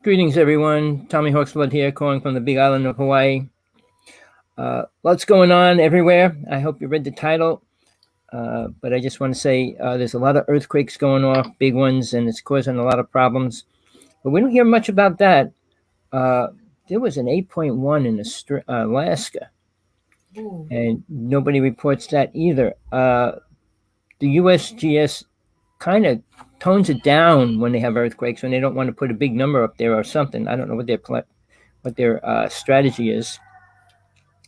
Greetings, everyone. Rev.Hawksblood here, calling from the big island of Hawaii. Lots going on everywhere. I hope you read the title. But I just want to say there's a lot of earthquakes going off, big ones, and it's causing a lot of problems. But we don't hear much about that. Uh, there was an 8.1 in Alaska, Ooh. and nobody reports that either. The USGS kind of tones it down when they have earthquakes, when they don't want to put a big number up there or something. I don't know what their strategy is.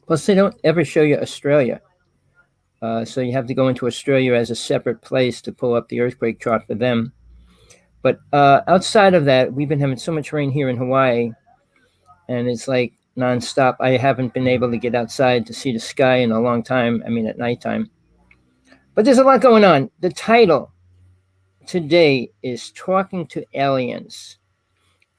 Plus, they don't ever show you Australia. So you have to go into Australia as a separate place to pull up the earthquake chart for them. But outside of that, we've been having so much rain here in Hawaii, and it's like nonstop. I haven't been able to get outside to see the sky in a long time. I mean, at nighttime. But there's a lot going on. The title today is Talking to Aliens.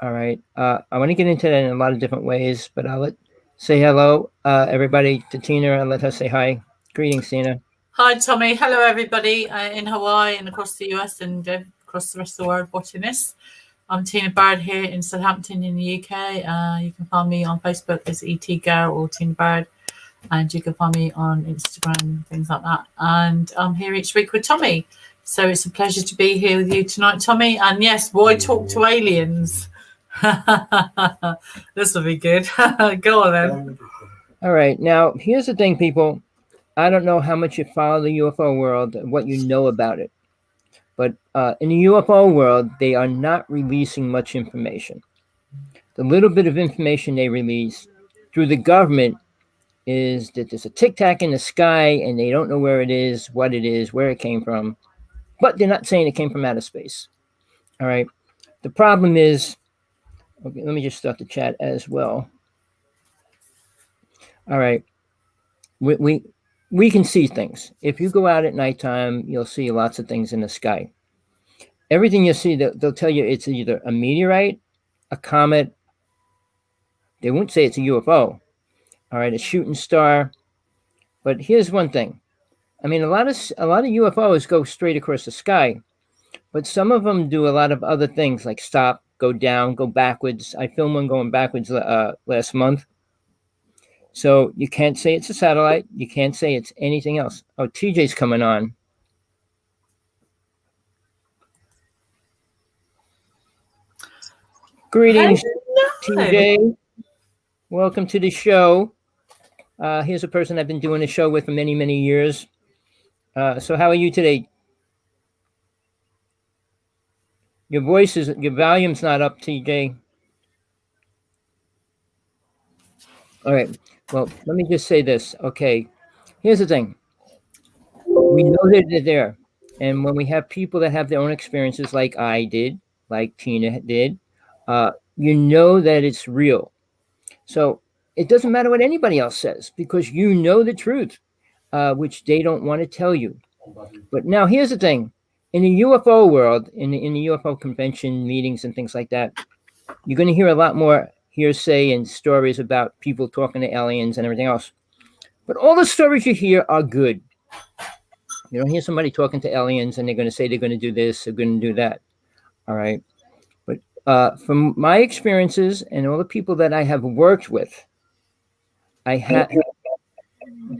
All right. I want to get into that in a lot of different ways, but I'll say hello, everybody, to Tina, and let her say hi. Greetings, Tina. Hi, Tommy. Hello, everybody in Hawaii and across the US and across the rest of the world watching this. I'm Tina Bird here in Southampton in the UK. You can find me on Facebook as ET Girl or Tina Bird, and you can find me on Instagram, things like that. And I'm here each week with Tommy. So it's a pleasure to be here with you tonight, Tommy. And yes, why talk to aliens? This will be good. Go on then. All right. Now, here's the thing, people. I don't know how much you follow the UFO world, what you know about it. But in the UFO world, they are not releasing much information. The little bit of information they release through the government is that there's a tic-tac in the sky and they don't know where it is, what it is, where it came from. But they're not saying it came from outer space. All right. The problem is, okay, let me just start the chat as well. All right. We can see things. If you go out at nighttime, you'll see lots of things in the sky. Everything you see, they'll tell you it's either a meteorite, a comet. They won't say it's a UFO. All right, a shooting star. But here's one thing. I mean, a lot of UFOs go straight across the sky, but some of them do a lot of other things like stop, go down, go backwards. I filmed one going backwards last month. So you can't say it's a satellite. You can't say it's anything else. Oh, TJ's coming on. Greetings, TJ. Welcome to the show. Here's a person I've been doing the show with for many, many years. So how are you today? Your volume's not up, TJ. All right. Well, let me just say this. Okay. Here's the thing. We know that they're there. And when we have people that have their own experiences like I did, like Tina did, you know that it's real. So it doesn't matter what anybody else says because you know the truth, which they don't want to tell you. But now here's the thing. In the UFO world, in the UFO convention meetings and things like that, you're going to hear a lot more hearsay and stories about people talking to aliens and everything else. But all the stories you hear are good. You don't hear somebody talking to aliens and they're going to say they're going to do this, they're going to do that. All right. But from my experiences and all the people that I have worked with, I had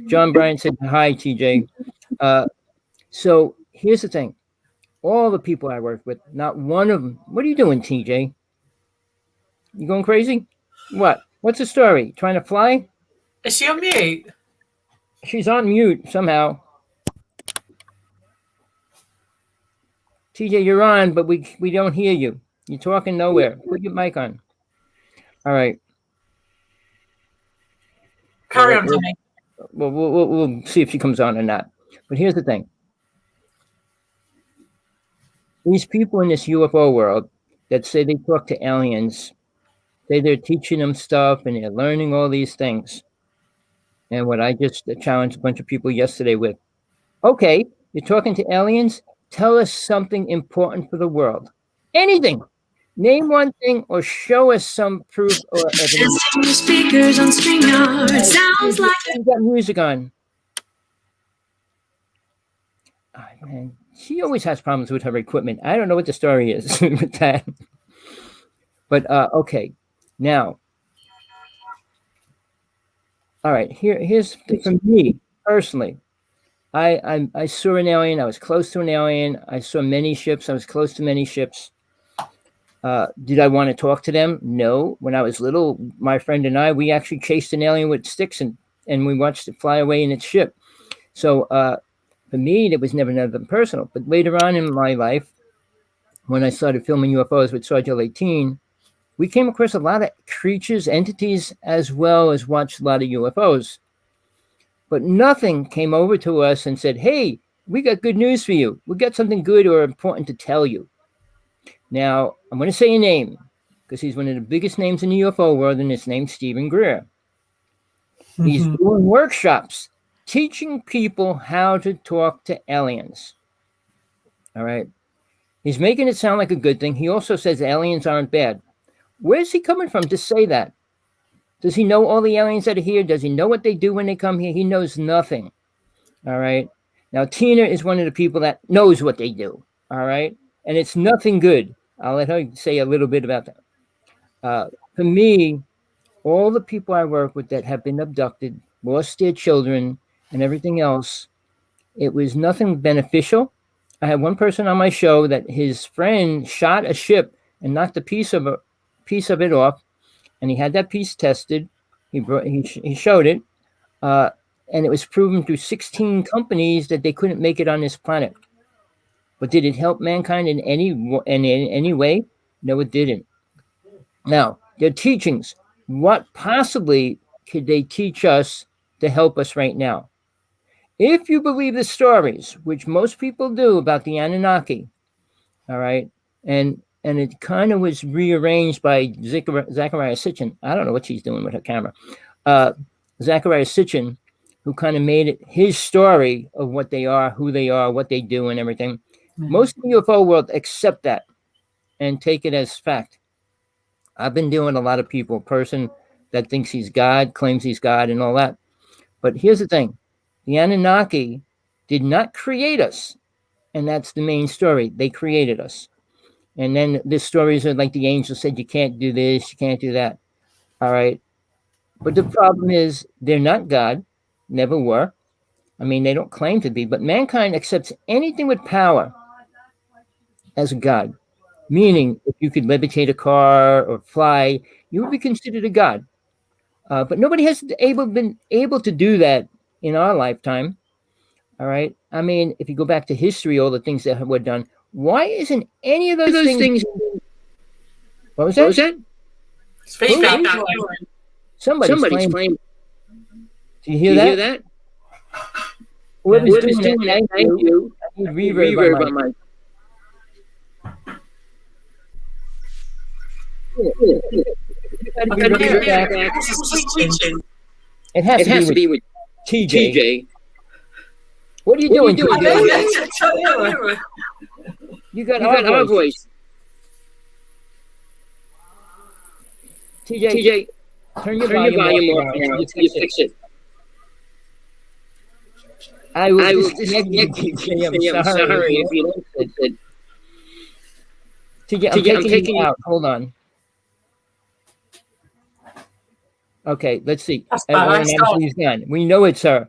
John Bryan said, hi, TJ. So here's the thing. All the people I worked with, not one of them. What are you doing, TJ? You going crazy? What? What's the story? Trying to fly? Is she on mute? She's on mute somehow. TJ, you're on, but we don't hear you. You're talking nowhere. Put your mic on. All right. Carry on, Tommy. We'll see if she comes on or not. But here's the thing. These people in this UFO world that say they talk to aliens, say they're teaching them stuff and they're learning all these things. And what I just challenged a bunch of people yesterday with, okay, you're talking to aliens? Tell us something important for the world. Anything. Name one thing or show us some proof or evidence. Speakers on StreamYard. Sounds like you got music on. Oh, man. She always has problems with her equipment. I don't know what the story is with that. But okay, now, all right. Here's for me personally. I saw an alien. I was close to an alien. I saw many ships. I was close to many ships. Did I want to talk to them? No. When I was little, my friend and I, we actually chased an alien with sticks and we watched it fly away in its ship. So for me, it was never nothing personal. But later on in my life, when I started filming UFOs with Sergeant 18, we came across a lot of creatures, entities, as well as watched a lot of UFOs. But nothing came over to us and said, hey, we got good news for you. We got something good or important to tell you. Now, I'm going to say a name because he's one of the biggest names in the UFO world, and his name's Stephen Greer. He's doing workshops teaching people how to talk to aliens. All right. He's making it sound like a good thing. He also says aliens aren't bad. Where's he coming from to say that? Does he know all the aliens that are here? Does he know what they do when they come here? He knows nothing. All right. Now, Tina is one of the people that knows what they do. All right. And it's nothing good. I'll let her say a little bit about that. For me, all the people I work with that have been abducted, lost their children, and everything else, it was nothing beneficial. I had one person on my show that his friend shot a ship and knocked a piece of it off, and he had that piece tested. He showed it, and it was proven through 16 companies that they couldn't make it on this planet. But did it help mankind in any way? No, it didn't. Now, their teachings, what possibly could they teach us to help us right now? If you believe the stories, which most people do, about the Anunnaki, all right, and it kind of was rearranged by Zachariah Sitchin. I don't know what she's doing with her camera. Zachariah Sitchin, who kind of made it his story of what they are, who they are, what they do, and everything. Mm-hmm. Most of the UFO world accept that and take it as fact. I've been dealing with a lot of people, person that thinks he's God, claims he's God, and all that. But here's the thing. The Anunnaki did not create us, and that's the main story. They created us. And then the stories are like the angel said, you can't do this, you can't do that. All right. But the problem is they're not God, never were. I mean, they don't claim to be, but mankind accepts anything with power as a God. Meaning, if you could levitate a car or fly, you would be considered a God. But nobody has been able to do that in our lifetime. All right. I mean, if you go back to history, all the things that were done, why isn't any of those things? What was that? Somebody's playing. Do you hear that? Whoever's doing that, thank you. I need reverb on my. It has to be with TJ. What are you doing, TJ? You got our voice. TJ, turn your volume off now. You fix it. I will disconnect you, TJ. I'm sorry if you don't fix it. TJ, I'm taking you out. Hold on. Okay, let's see. He's gone. We know it's her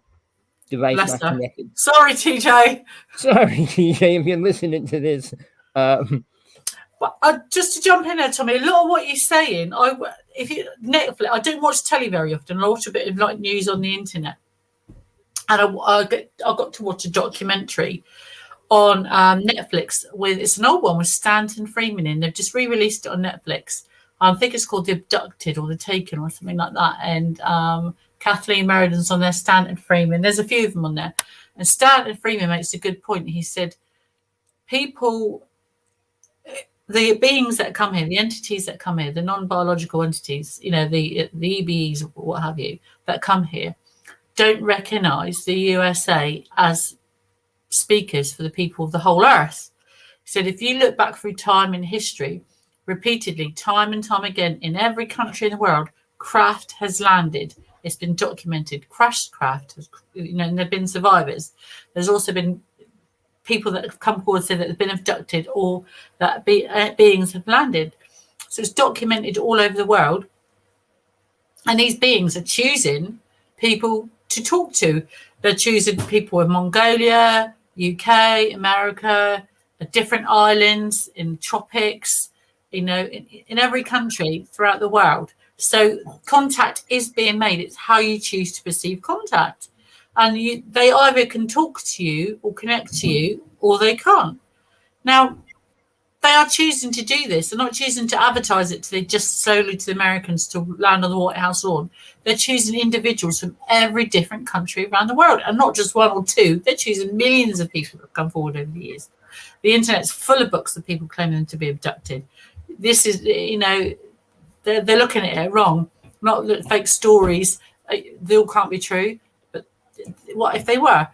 device not connected. Sorry, TJ. Sorry, TJ, if you're listening to this. But just to jump in there, Tommy, a lot of what you're saying, Netflix, I don't watch telly very often. I watch a bit of like news on the internet, and I got to watch a documentary on Netflix it's an old one with Stanton Freeman in. They've just re-released it on Netflix. I think it's called The Abducted or The Taken or something like that. And Kathleen Merriden's on there, Stanton Freeman. There's a few of them on there. And Stanton Freeman makes a good point. He said, the beings that come here, the entities that come here, the non-biological entities, the EBEs or what have you, that come here, don't recognize the USA as speakers for the people of the whole earth. He said, if you look back through time in history, repeatedly, time and time again, in every country in the world, craft has landed. It's been documented. Crashed craft, and there have been survivors. There's also been people that have come forward and said that they've been abducted or that beings have landed. So it's documented all over the world. And these beings are choosing people to talk to. They're choosing people in Mongolia, UK, America, different islands, in tropics, in every country throughout the world. So contact is being made. It's how you choose to perceive contact. And they either can talk to you or connect to you, or they can't. Now, they are choosing to do this. They're not choosing to advertise it just solely to the Americans to land on the White House lawn. They're choosing individuals from every different country around the world, and not just one or two. They're choosing millions of people that have come forward over the years. The internet's full of books of people claiming to be abducted. This is, they're looking at it wrong. Not fake stories. They all can't be true. But what if they were?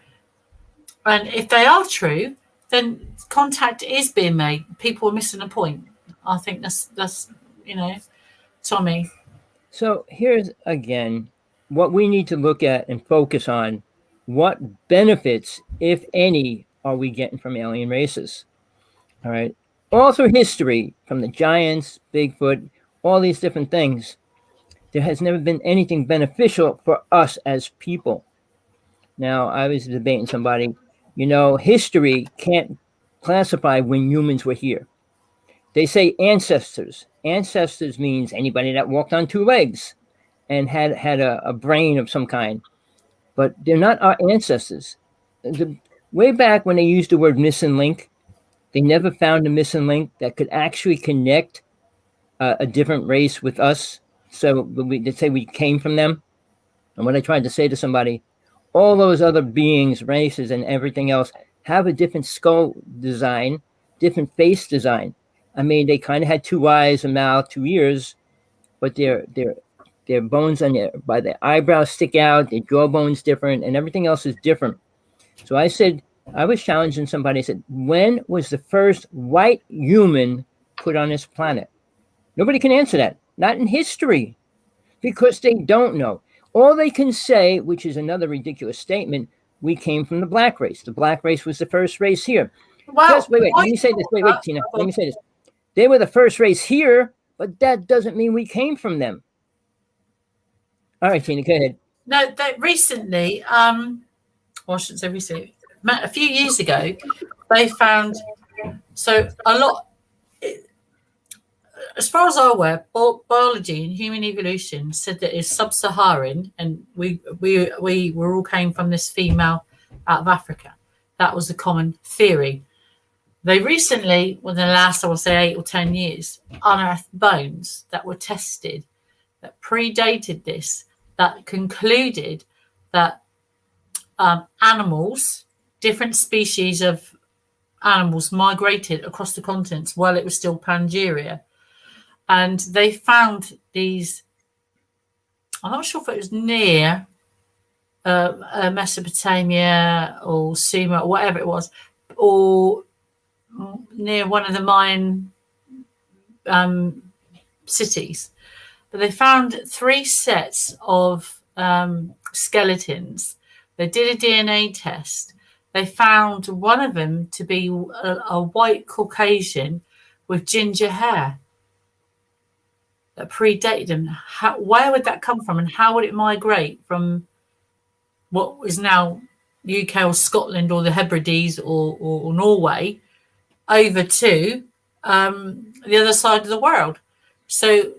And if they are true, then contact is being made. People are missing a point. I think that's Tommy. So here's again what we need to look at and focus on. What benefits, if any, are we getting from alien races? All right. All through history, from the giants, Bigfoot, all these different things, there has never been anything beneficial for us as people. Now, I was debating somebody, history can't classify when humans were here. They say ancestors. Ancestors means anybody that walked on two legs and had a brain of some kind. But they're not our ancestors. Way back when they used the word missing link, they never found a missing link that could actually connect a different race with us. So they say we came from them. And what I tried to say to somebody, all those other beings, races, and everything else have a different skull design, different face design. I mean, they kind of had two eyes, a mouth, 2 ears, but their bones by their eyebrows stick out, their jawbone's different, and everything else is different. So I said, I was challenging somebody. I said, when was the first white human put on this planet? Nobody can answer that. Not in history, because they don't know. All they can say, which is another ridiculous statement, we came from the black race. The black race was the first race here. Wow. Wait. Let me say this. Wait, Tina. Let me say this. They were the first race here, but that doesn't mean we came from them. All right, Tina, go ahead. No, recently, I shouldn't say recently, a few years ago, they found, so a lot, as far as I'm aware, biology and human evolution said that it's sub-Saharan, and we all came from this female out of Africa. That was the common theory. They recently, within the last, I would say, 8 or 10 years, unearthed bones that were tested that predated this, that concluded that animals, different species of animals, migrated across the continents while it was still Pangaea. And they found these, I'm not sure if it was near Mesopotamia or Sumer, or whatever it was, or near one of the Mayan cities. But they found 3 sets of skeletons. They did a DNA test. They found one of them to be a white Caucasian with ginger hair that predated him. Where would that come from, and how would it migrate from what is now UK or Scotland or the Hebrides or Norway over to the other side of the world? So,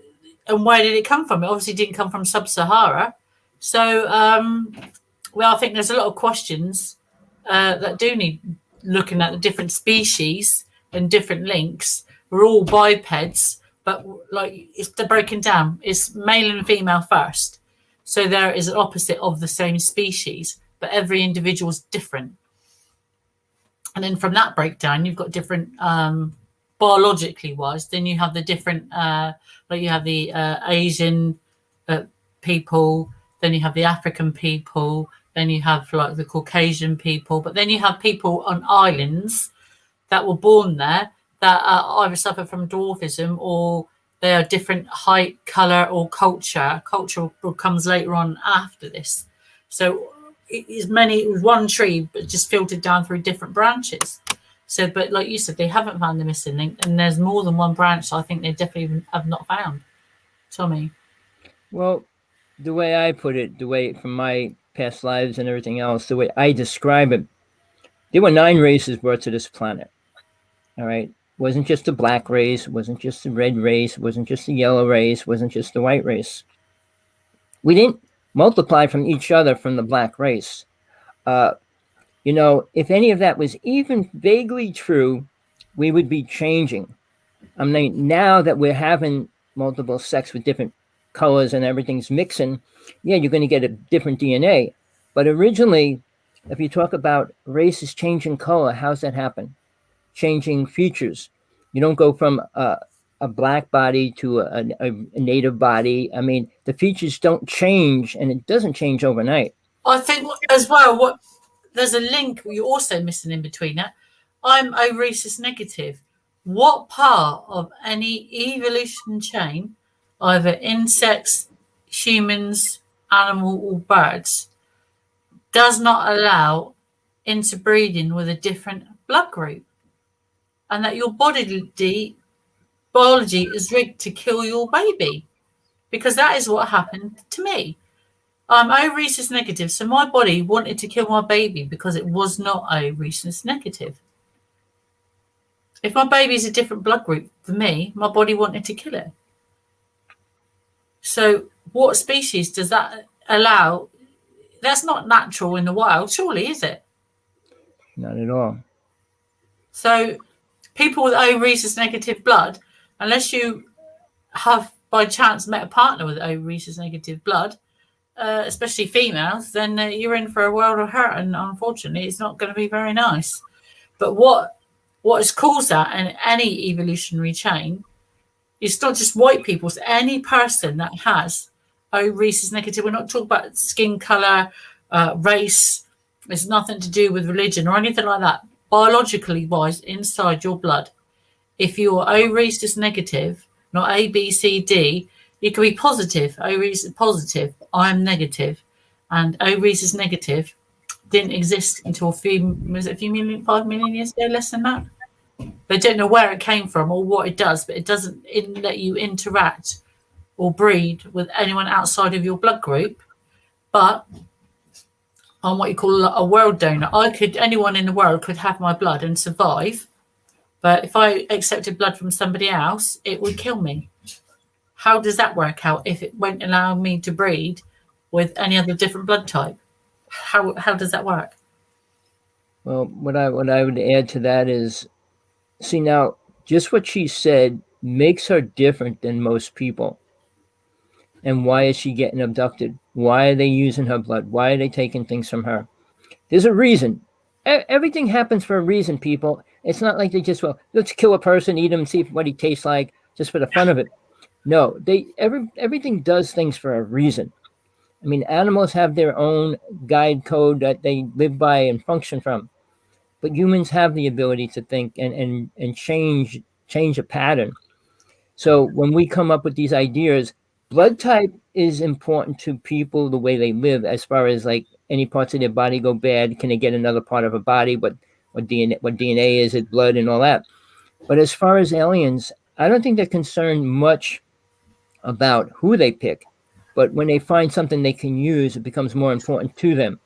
and where did it come from? It obviously didn't come from sub-Sahara. So, I think there's a lot of questions that do need looking at the different species and different links. We're all bipeds, but like they're broken down. It's male and female first. So there is an opposite of the same species, but every individual is different. And then from that breakdown, you've got different biologically wise. Then you have the different, like you have the Asian people, then you have the African people, then you have like the Caucasian people, but then you have people on islands that were born there that either suffer from dwarfism or they are different height, color, or culture. Culture comes later on after this. So it was one tree, but just filtered down through different branches. So, but like you said, they haven't found the missing link, and there's more than one branch. So I think they definitely have not found. Tommy. Well, the way I put it, the way from my past lives and everything else, the way I describe it, there were 9 races brought to this planet. All right. It wasn't just the black race, it wasn't just the red race, it wasn't just the yellow race, it wasn't just the white race. We didn't multiply from each other from the black race. If any of that was even vaguely true, we would be changing. I mean, now that we're having multiple sex with different colors and everything's mixing, yeah, you're going to get a different DNA. But originally, if you talk about races changing color, how's that happen? Changing features. You don't go from a black body to a native body. I mean, the features don't change, and it doesn't change overnight. I think as well, there's a link you're also missing in between that. I'm O rhesus negative. What part of any evolution chain, either insects, humans, animal, or birds, does not allow interbreeding with a different blood group? And that your biology is rigged to kill your baby, because that is what happened to me. I'm O rhesus negative, so my body wanted to kill my baby because it was not O rhesus negative. If my baby is a different blood group for me, my body wanted to kill it. So what species does that allow? That's not natural in the wild, surely, is it? Not at all. So people with O rhesus negative blood, unless you have by chance met a partner with O rhesus negative blood, especially females, then you're in for a world of hurt, and unfortunately it's not going to be very nice. But what has caused that in any evolutionary chain, it's not just white people, it's any person that has O rhesus negative. We're not talking about skin color, race. It's nothing to do with religion or anything like that. Biologically wise, inside your blood, if you're O rhesus negative, not A, B, C, D, you can be positive, O rhesus positive, I'm negative, and O rhesus negative didn't exist until a few 5 million years ago, less than that. They don't know where it came from or what it does, but it doesn't let you interact or breed with anyone outside of your blood group. But I'm what you call a world donor. Anyone in the world could have my blood and survive. But if I accepted blood from somebody else, it would kill me. How does that work out if it won't allow me to breed with any other different blood type? How does that work? Well, what I would add to that is, see, now just what she said makes her different than most people. And why is she getting abducted? Why are they using her blood? Why are they taking things from her? There's a reason. Everything happens for a reason, people. It's not like they just, well, let's kill a person, eat him, and see what he tastes like, just for the fun of it. No, everything does things for a reason. I mean, animals have their own guide code that they live by and function from. But humans have the ability to think and change a pattern. So when we come up with these ideas, blood type is important to people, the way they live, as far as like any parts of their body go bad, can they get another part of a body? What DNA is it, blood and all that. But as far as aliens, I don't think they're concerned much about who they pick. But when they find something they can use, it becomes more important to them.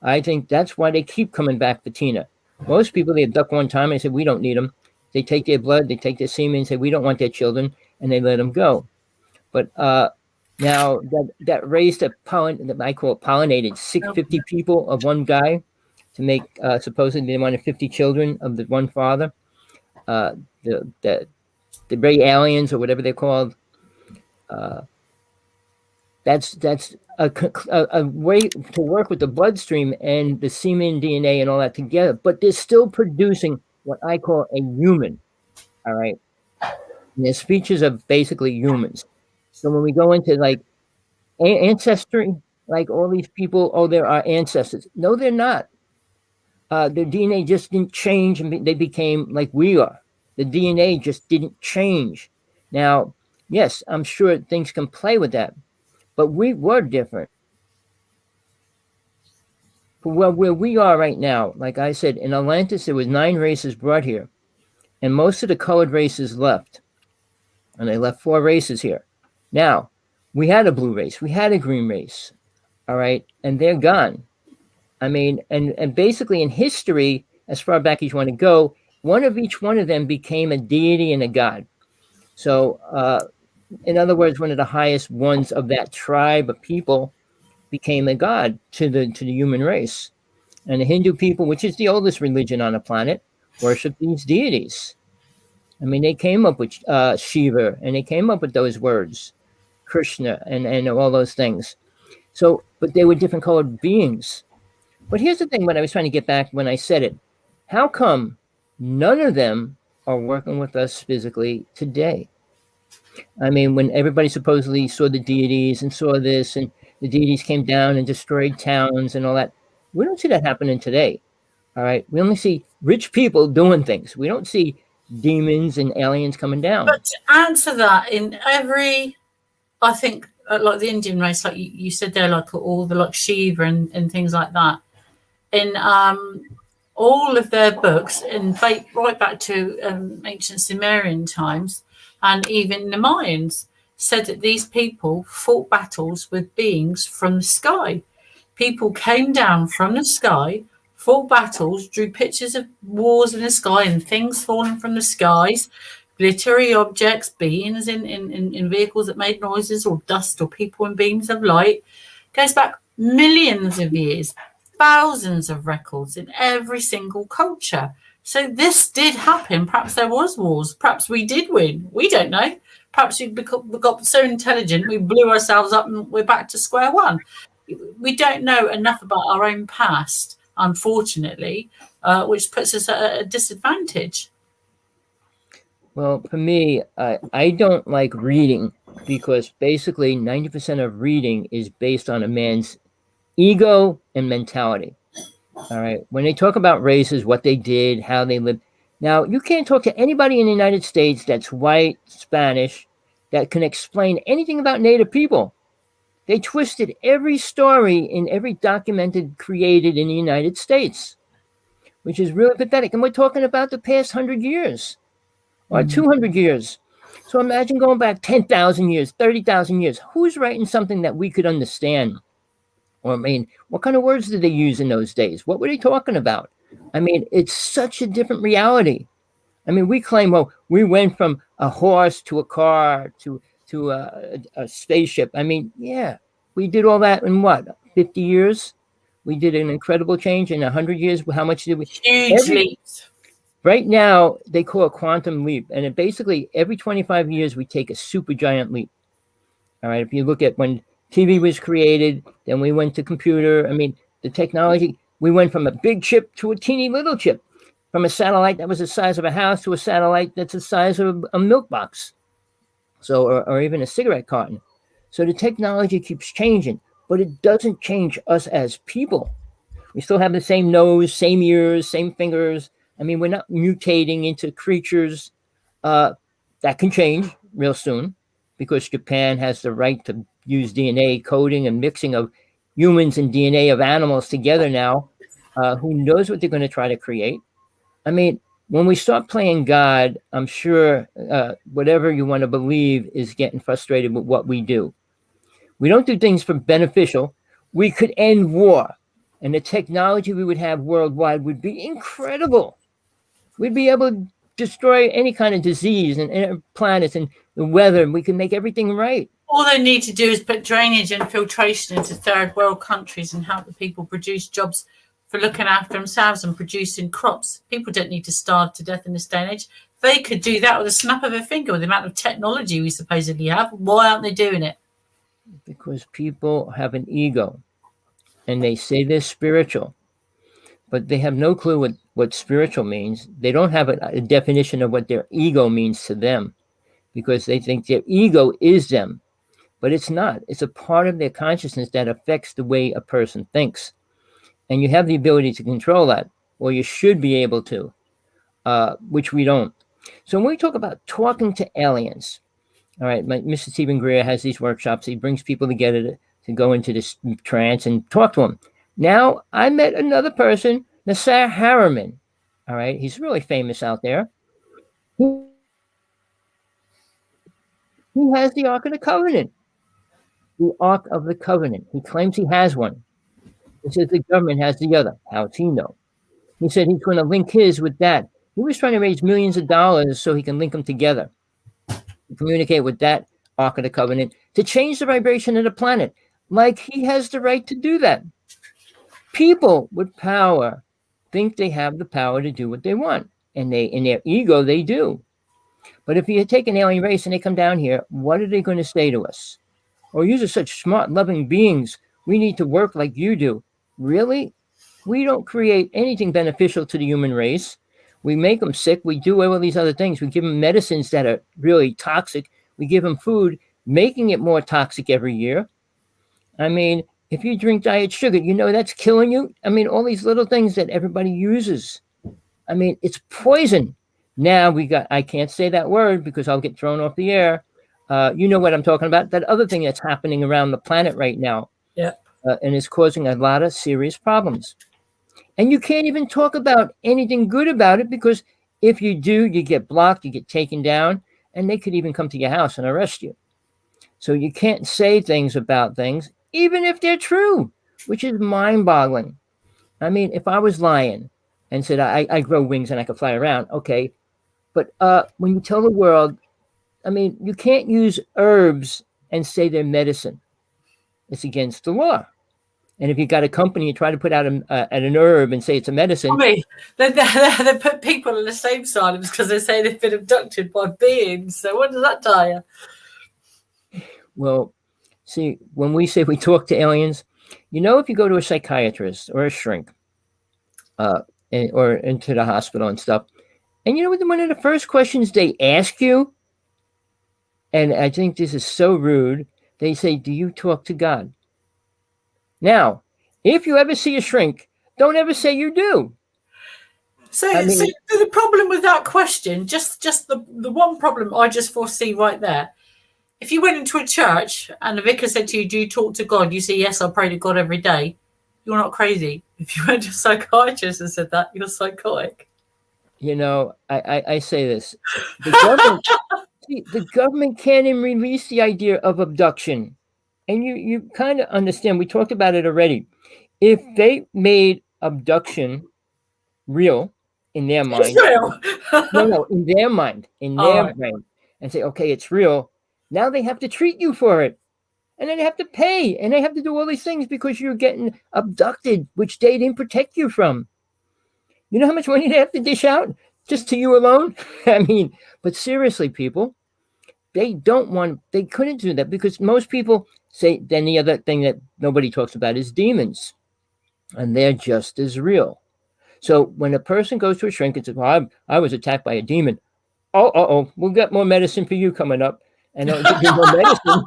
I think that's why they keep coming back for Tina. Most people, they abduct one time and they say, we don't need them. They take their blood, they take their semen and say, we don't want their children, and they let them go. But now that race that I call it pollinated 650 people of one guy to make supposedly they wanted 50 children of the one father. The Ray aliens or whatever they're called. That's a way to work with the bloodstream and the semen, DNA, and all that together. But they're still producing what I call a human. All right, and their speeches are basically humans. So when we go into like ancestry, like all these people, oh, they're our ancestors. No, they're not. Their DNA just didn't change, and they became like we are. The DNA just didn't change. Now, yes, I'm sure things can play with that, but we were different. well, where we are right now, like I said, in Atlantis, there was 9 races brought here, and most of the colored races left, and they left 4 races here. Now, we had a blue race, we had a green race, all right, and they're gone. I mean, and basically in history, as far back as you want to go, one of each one of them became a deity and a god. So, in other words, one of the highest ones of that tribe of people became a god to the human race. And the Hindu people, which is the oldest religion on the planet, worship these deities. I mean, they came up with Shiva, and they came up with those words, Krishna, and all those things. So, but they were different colored beings. But here's the thing: what I was trying to get back when I said it, how come none of them are working with us physically today? I mean, when everybody supposedly saw the deities and saw this, and the deities came down and destroyed towns and all that, we don't see that happening today. All right, we only see rich people doing things. We don't see demons and aliens coming down. But to answer that, in every, I think, like the Indian race, like you said there, like all the like Shiva and things like that, in all of their books, and right back to ancient Sumerian times, and even the Mayans, said that these people fought battles with beings from the sky. People came down from the sky, fought battles, drew pictures of wars in the sky and things falling from the skies, glittery objects, beings in vehicles that made noises, or dust, or people in beams of light. Goes back millions of years, thousands of records in every single culture. So this did happen. Perhaps there was wars. Perhaps we did win. We don't know. Perhaps we got so intelligent we blew ourselves up and we're back to square one. We don't know enough about our own past, unfortunately, which puts us at a disadvantage. Well, for me, I don't like reading because basically 90% of reading is based on a man's ego and mentality. All right. When they talk about races, what they did, how they lived. Now, you can't talk to anybody in the United States that's white, Spanish, that can explain anything about Native people. They twisted every story in every documented created in the United States, which is really pathetic. And we're talking about the past 100 years or 200 years. So imagine going back 10,000 years, 30,000 years. Who's writing something that we could understand? Or, I mean, what kind of words did they use in those days? What were they talking about? I mean, it's such a different reality. I mean, we claim, well, we went from a horse to a car to a spaceship. I mean, yeah, we did all that in what, 50 years? We did an incredible change in 100 years. How much did we? Huge leaps. Right now, they call it quantum leap. And it basically, every 25 years, we take a super giant leap. All right, if you look at when TV was created, then we went to computer. I mean, the technology, we went from a big chip to a teeny little chip, from a satellite that was the size of a house to a satellite that's the size of a milk box, so or even a cigarette carton. So the technology keeps changing, but it doesn't change us as people. We still have the same nose, same ears, same fingers. I mean, we're not mutating into creatures. That can change real soon because Japan has the right to use DNA coding and mixing of humans and DNA of animals together now. Who knows what they're going to try to create? I mean, when we start playing God, I'm sure whatever you want to believe is getting frustrated with what we do. We don't do things for beneficial. We could end war, and the technology we would have worldwide would be incredible. We'd be able to destroy any kind of disease and planets and the weather, and we can make everything right. All they need to do is put drainage and filtration into third world countries and help the people produce jobs for looking after themselves and producing crops. People don't need to starve to death in this day and age. They could do that with a snap of a finger with the amount of technology we supposedly have. Why aren't they doing it? Because people have an ego and they say they're spiritual, but they have no clue what spiritual means. They don't have a definition of what their ego means to them because they think their ego is them, but it's not. It's a part of their consciousness that affects the way a person thinks. And you have the ability to control that, or you should be able to, which we don't. So when we talk about talking to aliens, all right, Mr. Stephen Greer has these workshops. He brings people together to go into this trance and talk to them. Now, I met another person, Nasser Harriman. All right, he's really famous out there. He has the Ark of the Covenant. The Ark of the Covenant. He claims he has one. He says the government has the other. How's he know? He said he's going to link his with that. He was trying to raise millions of dollars so he can link them together, communicate with that Ark of the Covenant to change the vibration of the planet. Like he has the right to do that. People with power think they have the power to do what they want, and they, in their ego, they do. But if you take an alien race and they come down here, what are they going to say to us? Oh, you are such smart, loving beings. We need to work like you do. Really? We don't create anything beneficial to the human race. We make them sick. We do all these other things. We give them medicines that are really toxic. We give them food, making it more toxic every year. I mean, if you drink diet sugar, you know that's killing you. I mean, all these little things that everybody uses. I mean, it's poison. Now I can't say that word because I'll get thrown off the air. You know what I'm talking about. That other thing that's happening around the planet right now. Yeah. And it's causing a lot of serious problems. And you can't even talk about anything good about it because if you do, you get blocked, you get taken down, and they could even come to your house and arrest you. So you can't say things about things, even if they're true, which is mind-boggling. I mean, if I was lying and said I grow wings and I can fly around, okay. But when you tell the world, I mean, you can't use herbs and say they're medicine. It's against the law. And if you got a company, you try to put out an herb and say it's a medicine. I mean, they put people in the same asylums because they say they've been abducted by beings. So what does that tell you? Well, see, when we say we talk to aliens, you know, if you go to a psychiatrist or a shrink or into the hospital and stuff, and you know what, one of the first questions they ask you, and I think this is so rude, they say, do you talk to God? Now, if you ever see a shrink, don't ever say you do. So the problem with that question, just the one problem I just foresee right there, if you went into a church and the vicar said to you, do you talk to God? You say, yes, I pray to God every day. You're not crazy. If you went to a psychiatrist and said that, you're psychotic. You know, I say this. The government can't even release the idea of abduction. And you kind of understand, we talked about it already. If they made abduction real in their mind. It's real. No, in their mind, in their brain, and say, okay, it's real. Now they have to treat you for it. And then they have to pay. And they have to do all these things because you're getting abducted, which they didn't protect you from. You know how much money they have to dish out just to you alone? I mean, but seriously, people, they couldn't do that because most people say, then the other thing that nobody talks about is demons. And they're just as real. So when a person goes to a shrink and says, well, I was attacked by a demon. Oh, we'll get more medicine for you coming up. And they'll give you more medicine.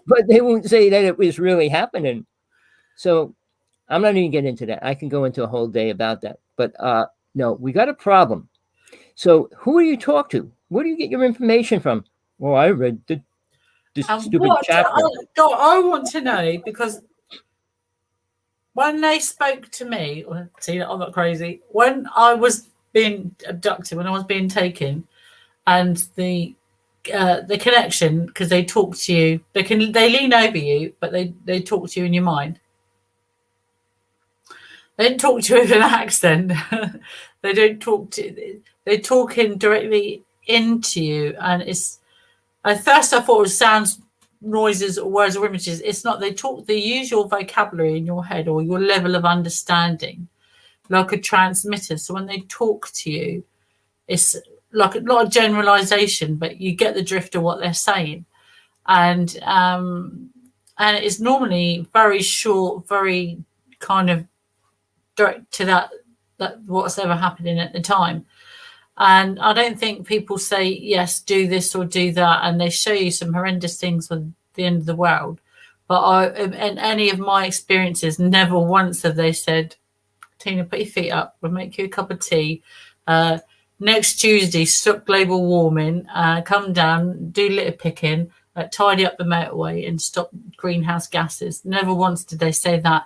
But they won't say that it was really happening. So I'm not even getting into that. I can go into a whole day about that. But no, we got a problem. So who do you talk to? Where do you get your information from? Well, I read this stupid chapter. I want to know because when they spoke to me, see, I'm not crazy. When I was being abducted, when I was being taken, and the connection, because they talk to you, they lean over you, but they talk to you in your mind. They don't talk to you with an accent. They don't talk to. They're talking directly into you, and it's. At first, I thought it was sounds, noises, or words or images. It's not. They use your vocabulary in your head or your level of understanding, like a transmitter. So when they talk to you, it's like not a generalization, but you get the drift of what they're saying, and it's normally very short, very kind of direct to that what's ever happening at the time. And I don't think people say, yes, do this or do that, and they show you some horrendous things with the end of the world. But in any of my experiences, never once have they said, Tina, put your feet up, we'll make you a cup of tea. Next Tuesday, stop global warming, come down, do litter picking, tidy up the motorway and stop greenhouse gases. Never once did they say that.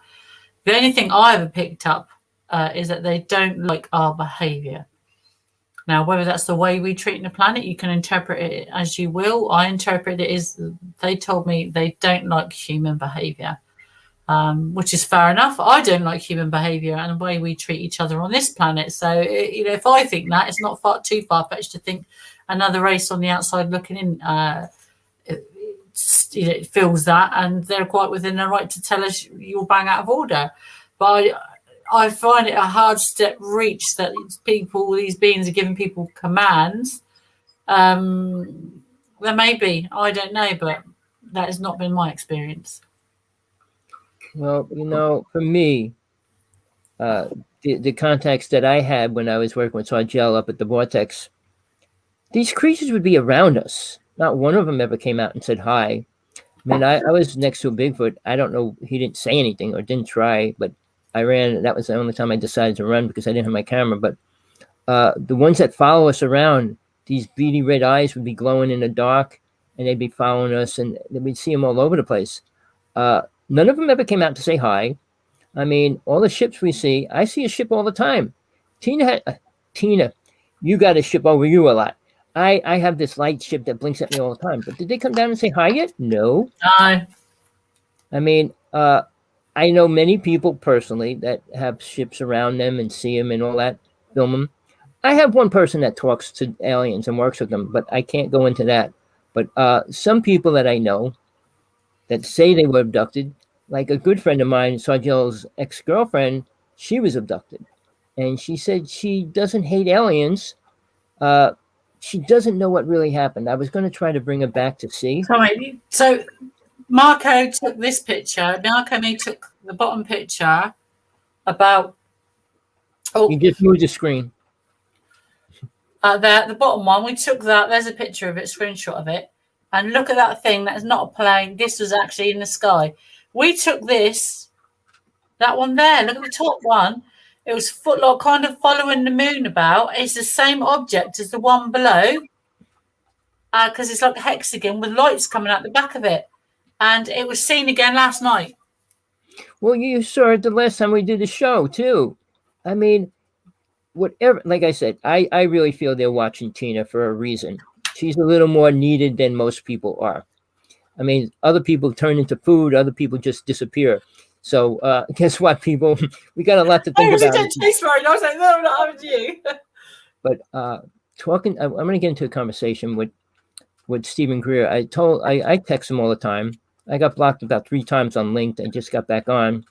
The only thing I ever picked up is that they don't like our behaviour. Now, whether that's the way we treat the planet, you can interpret it as you will. I interpret it as they told me they don't like human behaviour, which is fair enough. I don't like human behaviour and the way we treat each other on this planet. So, if I think that, it's not too far-fetched to think another race on the outside looking in it feels that, and they're quite within their right to tell us you're bang out of order. But I find it a hard step reach that these beings are giving people commands. There may be, I don't know, but that has not been my experience. Well, for me, the contacts that I had when I was working with Sargel up at the Vortex, these creatures would be around us. Not one of them ever came out and said hi. I mean, I was next to a Bigfoot. I don't know. He didn't say anything or didn't try, but I ran. That was the only time I decided to run because I didn't have my camera. But the ones that follow us around, these beady red eyes would be glowing in the dark, and they'd be following us, and we'd see them all over the place. None of them ever came out to say hi. I mean, all the ships we see, I see a ship all the time. Tina, you got a ship over you a lot. I have this light ship that blinks at me all the time. But did they come down and say hi yet? No. No. I mean, I know many people personally that have ships around them and see them and all that, film them. I have one person that talks to aliens and works with them, but I can't go into that. But some people that I know that say they were abducted, like a good friend of mine, Sargel's ex-girlfriend, she was abducted. And she said she doesn't hate aliens. She doesn't know what really happened. I was going to try to bring her back to see. So Marco took this picture. Marco took the bottom picture about... You just moved the screen. There, the bottom one, we took that. There's a picture of it, screenshot of it. And look at that thing. That's not a plane. This was actually in the sky. We took this, that one there. Look at the top one. It was kind of following the moon about. It's the same object as the one below because it's like a hexagon with lights coming out the back of it. And it was seen again last night. Well, you saw it the last time we did the show, too. I mean, whatever. Like I said, I really feel they're watching Tina for a reason. She's a little more needed than most people are. I mean, other people turn into food. Other people just disappear. So guess what, people? We got a lot to think about. I was like, no, not having you. But I'm going to get into a conversation with Stephen Greer. I text him all the time. I got blocked about 3 times on LinkedIn. I just got back on.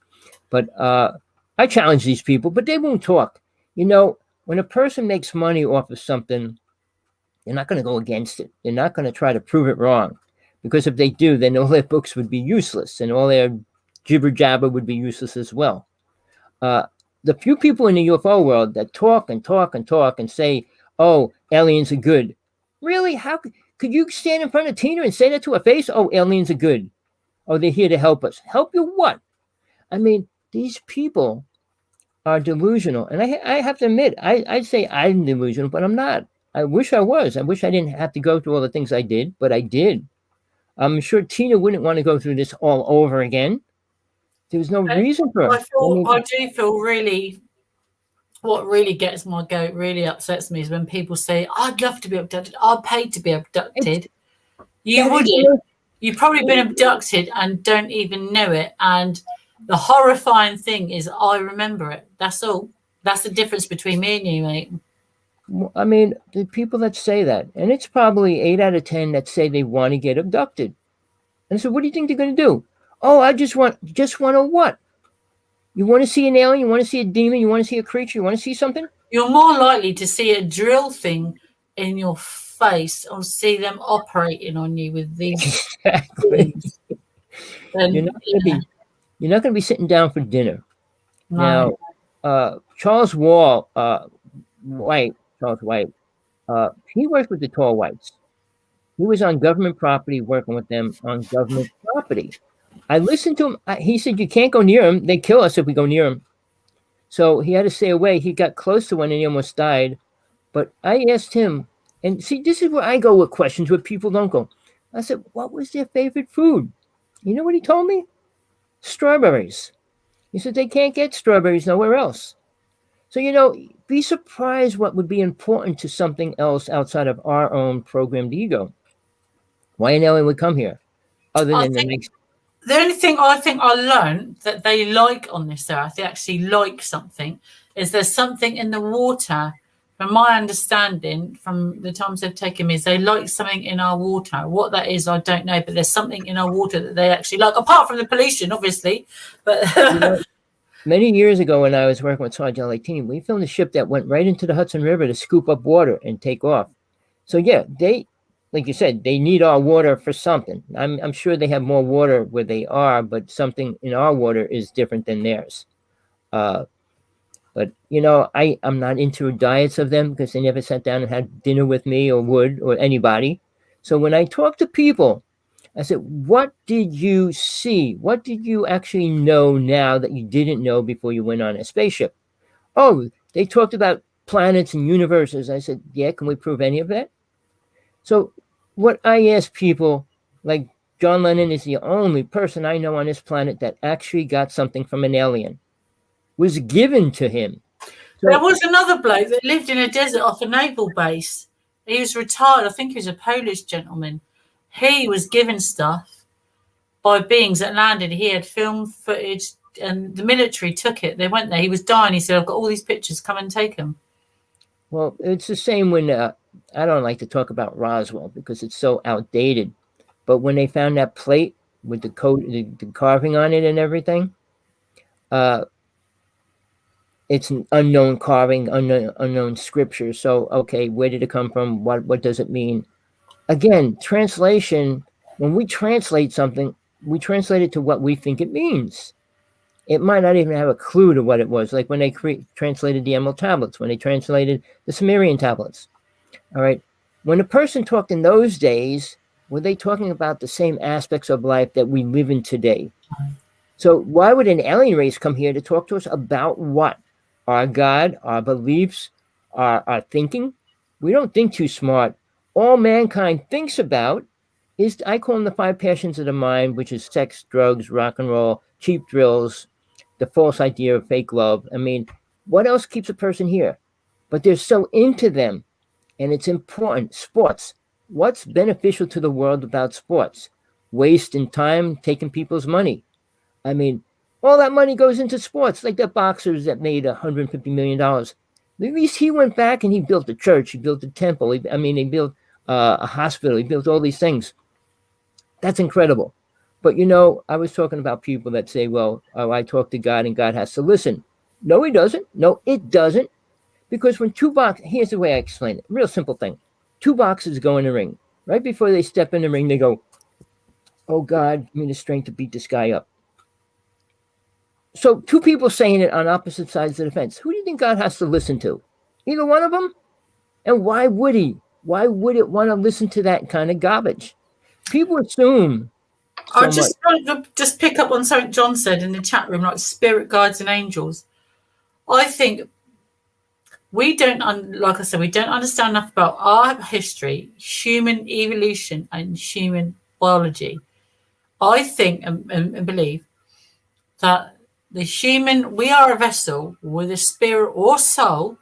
But I challenge these people, but they won't talk. When a person makes money off of something, they're not going to go against it. They're not going to try to prove it wrong. Because if they do, then all their books would be useless and all their jibber jabber would be useless as well. The few people in the UFO world that talk and talk and talk and say, oh, aliens are good. Really? How could you stand in front of Tina and say that to her face? Oh, aliens are good. Oh, they're here to help us. Help you what? I mean, these people are delusional. And I have to admit, I say I'm delusional, but I'm not. I wish I was. I wish I didn't have to go through all the things I did, but I did. I'm sure Tina wouldn't want to go through this all over again. There was no reason for it. I do feel really, what really gets my goat, really upsets me is when people say, I'd love to be abducted. I'd pay to be abducted. You wouldn't. You've probably been abducted and don't even know it. And the horrifying thing is I remember it. That's all. That's the difference between me and you, mate. I mean, the people that say that, and it's probably 8 out of 10 that say they want to get abducted. And so what do you think they're going to do? Oh, I just want to what? You want to see an alien? You want to see a demon? You want to see a creature? You want to see something? You're more likely to see a drill thing in your face or see them operating on you with these things. You're not going to be sitting down for dinner. No. Now, Charles White, he worked with the tall whites. He was on government property working with them on government property. I listened to him. He said, you can't go near him. They kill us if we go near him. So he had to stay away. He got close to one and he almost died. But I asked him, and see, this is where I go with questions where people don't go. I said, what was their favorite food? You know what he told me? Strawberries. He said they can't get strawberries nowhere else. So, be surprised what would be important to something else outside of our own programmed ego. Why an alien would come here, other I than the think next. the only thing I think I learned that they like on this earth, they actually like something, is there's something in the water. From my understanding, from the times they've taken me, is they like something in our water. What that is, I don't know, but there's something in our water that they actually like, apart from the pollution, obviously. But Many years ago, when I was working with Sergeant Latini, we filmed a ship that went right into the Hudson River to scoop up water and take off. So yeah, they, like you said, they need our water for something. I'm sure they have more water where they are, but something in our water is different than theirs. But I'm not into diets of them because they never sat down and had dinner with me or would or anybody. So when I talk to people, I said, what did you see? What did you actually know now that you didn't know before you went on a spaceship? Oh, they talked about planets and universes. I said, yeah, can we prove any of that? So what I ask people, like John Lennon is the only person I know on this planet that actually got something from an alien. Was given to him. So, there was another bloke that lived in a desert off a naval base. He was retired. I think he was a Polish gentleman. He was given stuff by beings that landed. He had film footage, and the military took it. They went there. He was dying. He said, I've got all these pictures. Come and take them. Well, it's the same when I don't like to talk about Roswell because it's so outdated. But when they found that plate with the code, the carving on it and everything, it's an unknown carving, unknown scripture. So, okay, where did it come from? What does it mean? Again, translation, when we translate something, we translate it to what we think it means. It might not even have a clue to what it was, like when they translated the Emerald Tablets, when they translated the Sumerian tablets. All right. When a person talked in those days, were they talking about the same aspects of life that we live in today? So why would an alien race come here to talk to us about what? Our God, our beliefs, our thinking? We don't think too smart. All mankind thinks about is, I call them the 5 passions of the mind, which is sex, drugs, rock and roll, cheap thrills, the false idea of fake love. I mean, what else keeps a person here? But they're so into them, and it's important. Sports. What's beneficial to the world about sports? Wasting time, taking people's money. I mean, all that money goes into sports, like the boxers that made $150 million. At least he went back and he built a church, he built a temple. He built a hospital, he built all these things. That's incredible. But I was talking about people that say, well, I talk to God and God has to listen. No, he doesn't. No, it doesn't. Because when here's the way I explain it. Real simple thing. 2 boxers go in the ring. Right before they step in the ring, they go, oh God, give me the strength to beat this guy up. So 2 people saying it on opposite sides of the fence. Who do you think God has to listen to? Either one of them? And why would he? Why would it want to listen to that kind of garbage? People assume so I just want to just pick up on something John said in the chat room, like spirit guides and angels. I think we don't, like I said, we don't understand enough about our history, human evolution, and human biology. I think and believe that we are a vessel with a spirit or soul.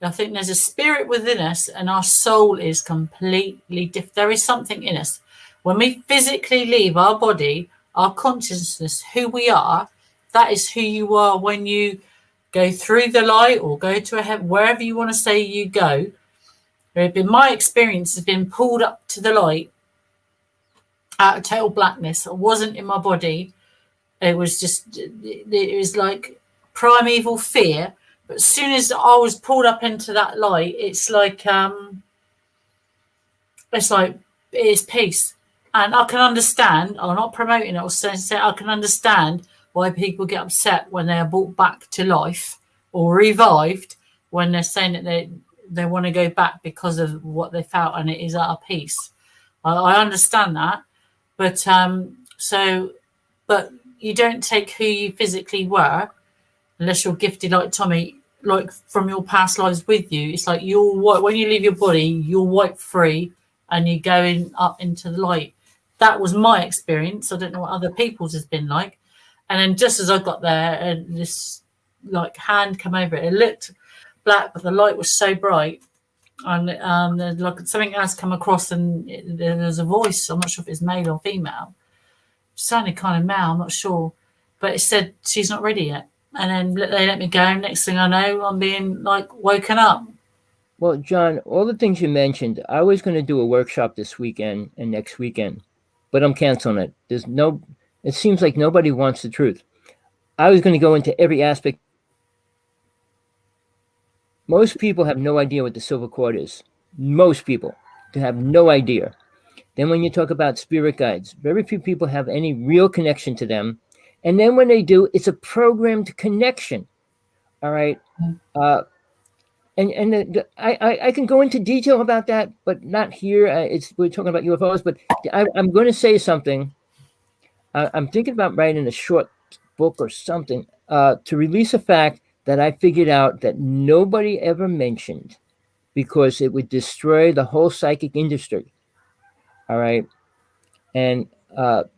I think there's a spirit within us, and our soul is completely different. There is something in us. When we physically leave our body, our consciousness, who we are, that is who you are when you go through the light or go to a heaven, wherever you want to say you go. My experience has been pulled up to the light out of total blackness. I wasn't in my body. It was like primeval fear. But as soon as I was pulled up into that light, it's like it is peace. And I can understand, I'm not promoting it or saying, I can understand why people get upset when they are brought back to life or revived, when they're saying that they want to go back because of what they felt, and it is out of peace. I understand that. But but you don't take who you physically were unless you're gifted like Tommy, like from your past lives with you. It's like when you leave your body, you're wipe free and you're going up into the light. That was my experience. I don't know what other people's has been like. And then just as I got there, this like hand come over it. It looked black, but the light was so bright. And there's like something else come across, and there's a voice. I'm not sure if it's male or female. It sounded kind of male, I'm not sure. But it said, she's not ready yet. And then they let me go. Next thing I know, I'm being like woken up. Well, John, all the things you mentioned, I was going to do a workshop this weekend and next weekend, but I'm canceling it. It seems like nobody wants the truth. I was going to go into every aspect. Most people have no idea what the silver cord is. Most people have no idea. Then when you talk about spirit guides, very few people have any real connection to them. And then when they do, it's a programmed connection. All right. I can go into detail about that, but not here. We're talking about UFOs, but I'm going to say something. I'm thinking about writing a short book or something to release a fact that I figured out that nobody ever mentioned, because it would destroy the whole psychic industry. All right. And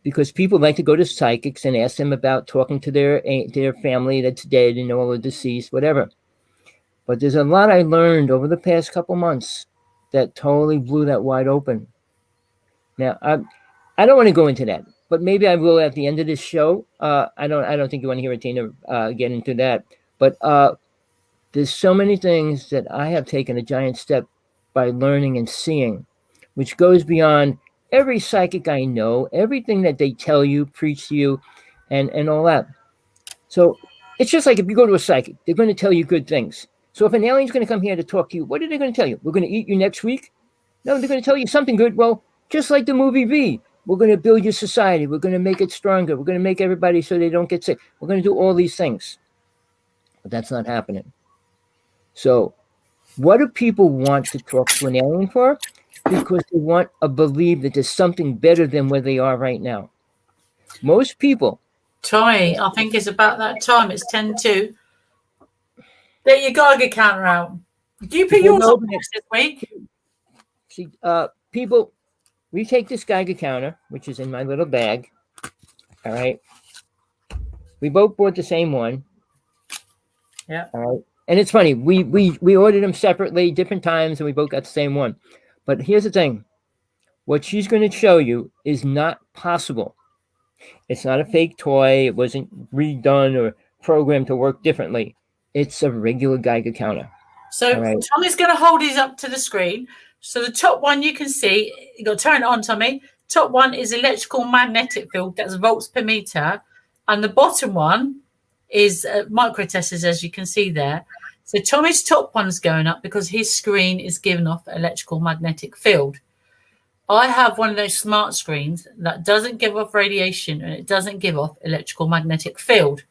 because people like to go to psychics and ask them about talking to their family that's dead and all are deceased, whatever. But there's a lot I learned over the past couple months that totally blew that wide open. Now, I don't want to go into that, but maybe I will at the end of this show. I don't think you want to hear Tina get into that. But there's so many things that I have taken a giant step by learning and seeing, which goes beyond every psychic I know, everything that they tell you, preach to you, and all that. So it's just like if you go to a psychic, they're going to tell you good things. So if an alien's going to come here to talk to you, what are they going to tell you? We're going to eat you next week? No, they're going to tell you something good. Well, just like the movie V, we're going to build your society. We're going to make it stronger. We're going to make everybody so they don't get sick. We're going to do all these things. But that's not happening. So what do people want to talk to an alien for? Because they want to believe that there's something better than where they are right now. Most people. Tommy, I think it's about that time. It's 10:02. There you go, get counter out. Do you put yours on this week? See, people, we take this Geiger counter, which is in my little bag. All right. We both bought the same one. Yeah. All right. And it's funny, we ordered them separately, different times, and we both got the same one. But here's the thing. What she's going to show you is not possible. It's not a fake toy. It wasn't redone or programmed to work differently. It's a regular Geiger counter. So right. Tommy's going to hold these up to the screen. So the top one you can see, you got to turn it on, Tommy. Top one is electrical magnetic field. That's volts per meter. And the bottom one is microtesters, as you can see there. So Tommy's top one's going up because his screen is giving off electrical magnetic field. I have one of those smart screens that doesn't give off radiation and it doesn't give off electrical magnetic field.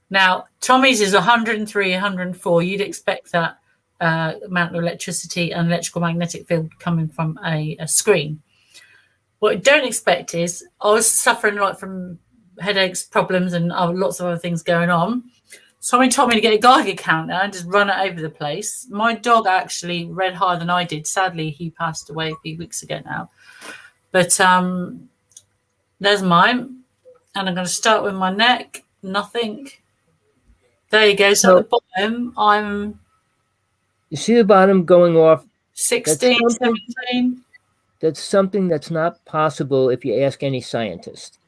Now, Tommy's is 103, 104. You'd expect that amount of electricity and electrical magnetic field coming from a screen. What I don't expect is I was suffering like from headaches, problems, and lots of other things going on. Tommy told me to get a Geiger counter and just run it over the place. My dog actually read higher than I did. Sadly, he passed away a few weeks ago now. But there's mine. And I'm going to start with my neck. Nothing. There you go. So at the bottom, I'm... You see the bottom going off? 16, 17. That's something that's not possible if you ask any scientist.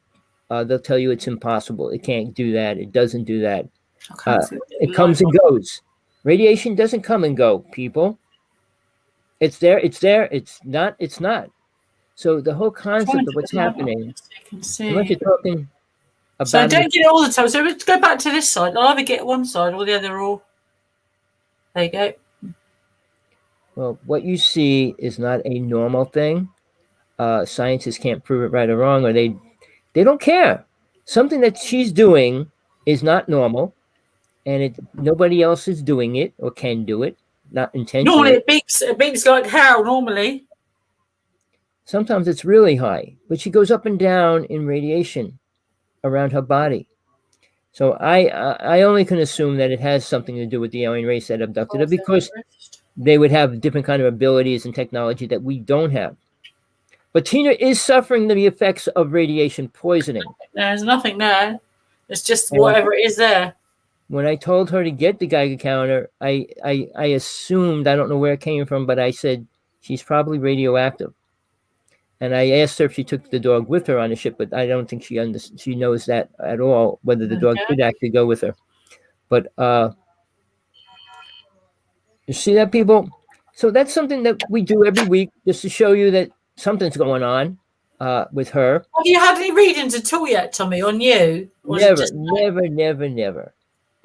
They'll tell you it's impossible. It can't do that. It doesn't do that. It comes and goes. Radiation doesn't come and go, people. It's there. It's there. It's not. It's not. So the whole concept of what's happening, unless you're talking about... So don't get it all the time. So let's go back to this side. I'll either get one side or the other. Or there you go. Well, what you see is not a normal thing. Scientists can't prove it right or wrong, or they don't care. Something that she's doing is not normal, and nobody else is doing it or can do it, not intentionally. Normally it beeps like hell, normally. Sometimes it's really high, but she goes up and down in radiation around her body. So I only can assume that it has something to do with the alien race that abducted her, because they would have different kind of abilities and technology that we don't have. But Tina is suffering the effects of radiation poisoning. There's nothing there. It's just And whatever it is there. when I told her to get the Geiger counter, I assumed, I don't know where it came from, but I said she's probably radioactive. And I asked her if she took the dog with her on the ship, but I don't think she knows that at all, whether the dog Okay. did actually go with her. But you see that, people? So that's something that we do every week, just to show you that something's going on with her. Have you had any readings at all yet, Tommy, on you? Or is it Never, just never.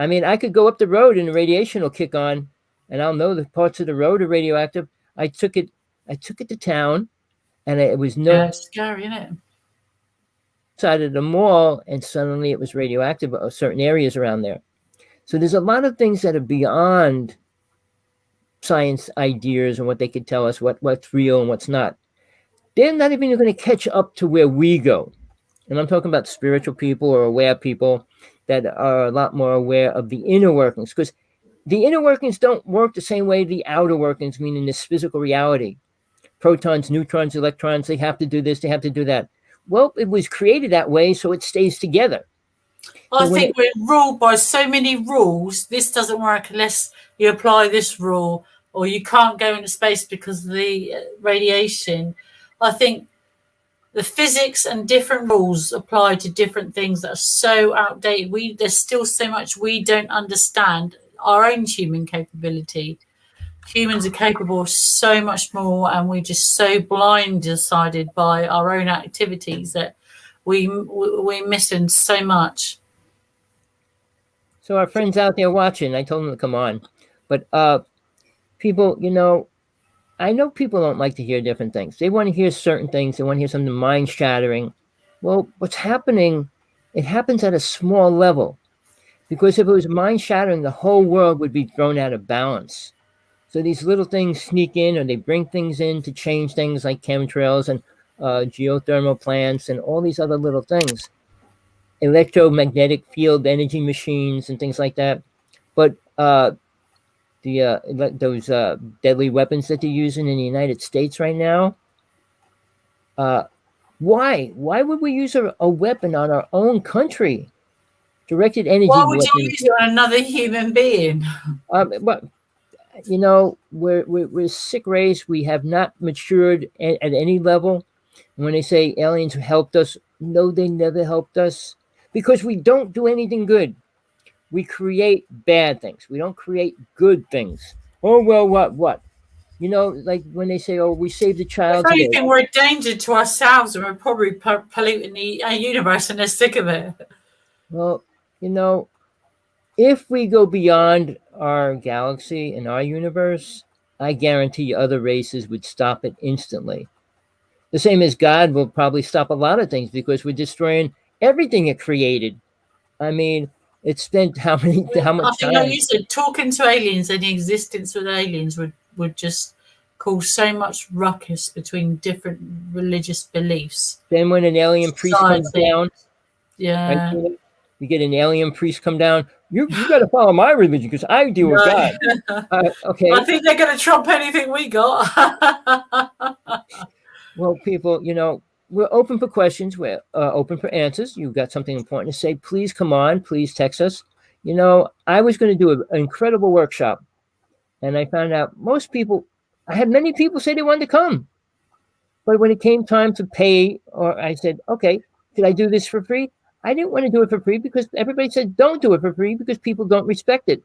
I mean, I could go up the road and the radiation will kick on, and I'll know the parts of the road are radioactive. I took it to town, and it was no it's scary, isn't it? side of the mall, and suddenly it was radioactive of certain areas around there. So there's a lot of things that are beyond science ideas and what they could tell us, what's real and what's not. They're not even going to catch up to where we go. And I'm talking about spiritual people or aware people that are a lot more aware of the inner workings, because the inner workings don't work the same way the outer workings, meaning this physical reality. Protons, neutrons, electrons, they have to do this, they have to do that. Well, it was created that way, so it stays together. I think we're ruled by so many rules. This doesn't work unless you apply this rule, or you can't go into space because of the radiation. I think the physics and different rules apply to different things that are so outdated. There's still so much we don't understand our own human capability. Humans are capable of so much more, and we're just so blindsided by our own activities that we're missing so much. So our friends out there watching, I told them to come on. But people, I know people don't like to hear different things. They want to hear certain things. They want to hear something mind-shattering. Well, what's happening, it happens at a small level. Because if it was mind-shattering, the whole world would be thrown out of balance. So these little things sneak in, or they bring things in to change things like chemtrails and geothermal plants and all these other little things. Electromagnetic field energy machines and things like that. But those deadly weapons that they're using in the United States right now, why would we use a weapon on our own country? Directed energy Why would weapons. you use it on another human being? We're a sick race. We have not matured at any level. And when they say aliens helped us, no, they never helped us, because we don't do anything good. We create bad things. We don't create good things. Oh, well, what? Like when they say, oh, we saved a child If today. anything, we're a danger to ourselves, and we're probably polluting the universe, and they're sick of it. Well, if we go beyond our galaxy and our universe, I guarantee other races would stop it instantly. The same as God will probably stop a lot of things, because we're destroying everything it created. I mean, it spent how much time? I think, like you said, talking to aliens and the existence of aliens would just cause so much ruckus between different religious beliefs. Then when an alien priest comes down, yeah, right, you get an alien priest come down. You got to follow my religion, because I deal with God. Okay. I think they're going to trump anything we got. Well, people, we're open for questions. We're open for answers. You've got something important to say, please come on. Please text us. I was going to do an incredible workshop, and I found out I had many people say they wanted to come. But when it came time to pay, or I said, okay, should I do this for free? I didn't want to do it for free, because everybody said don't do it for free, because people don't respect it.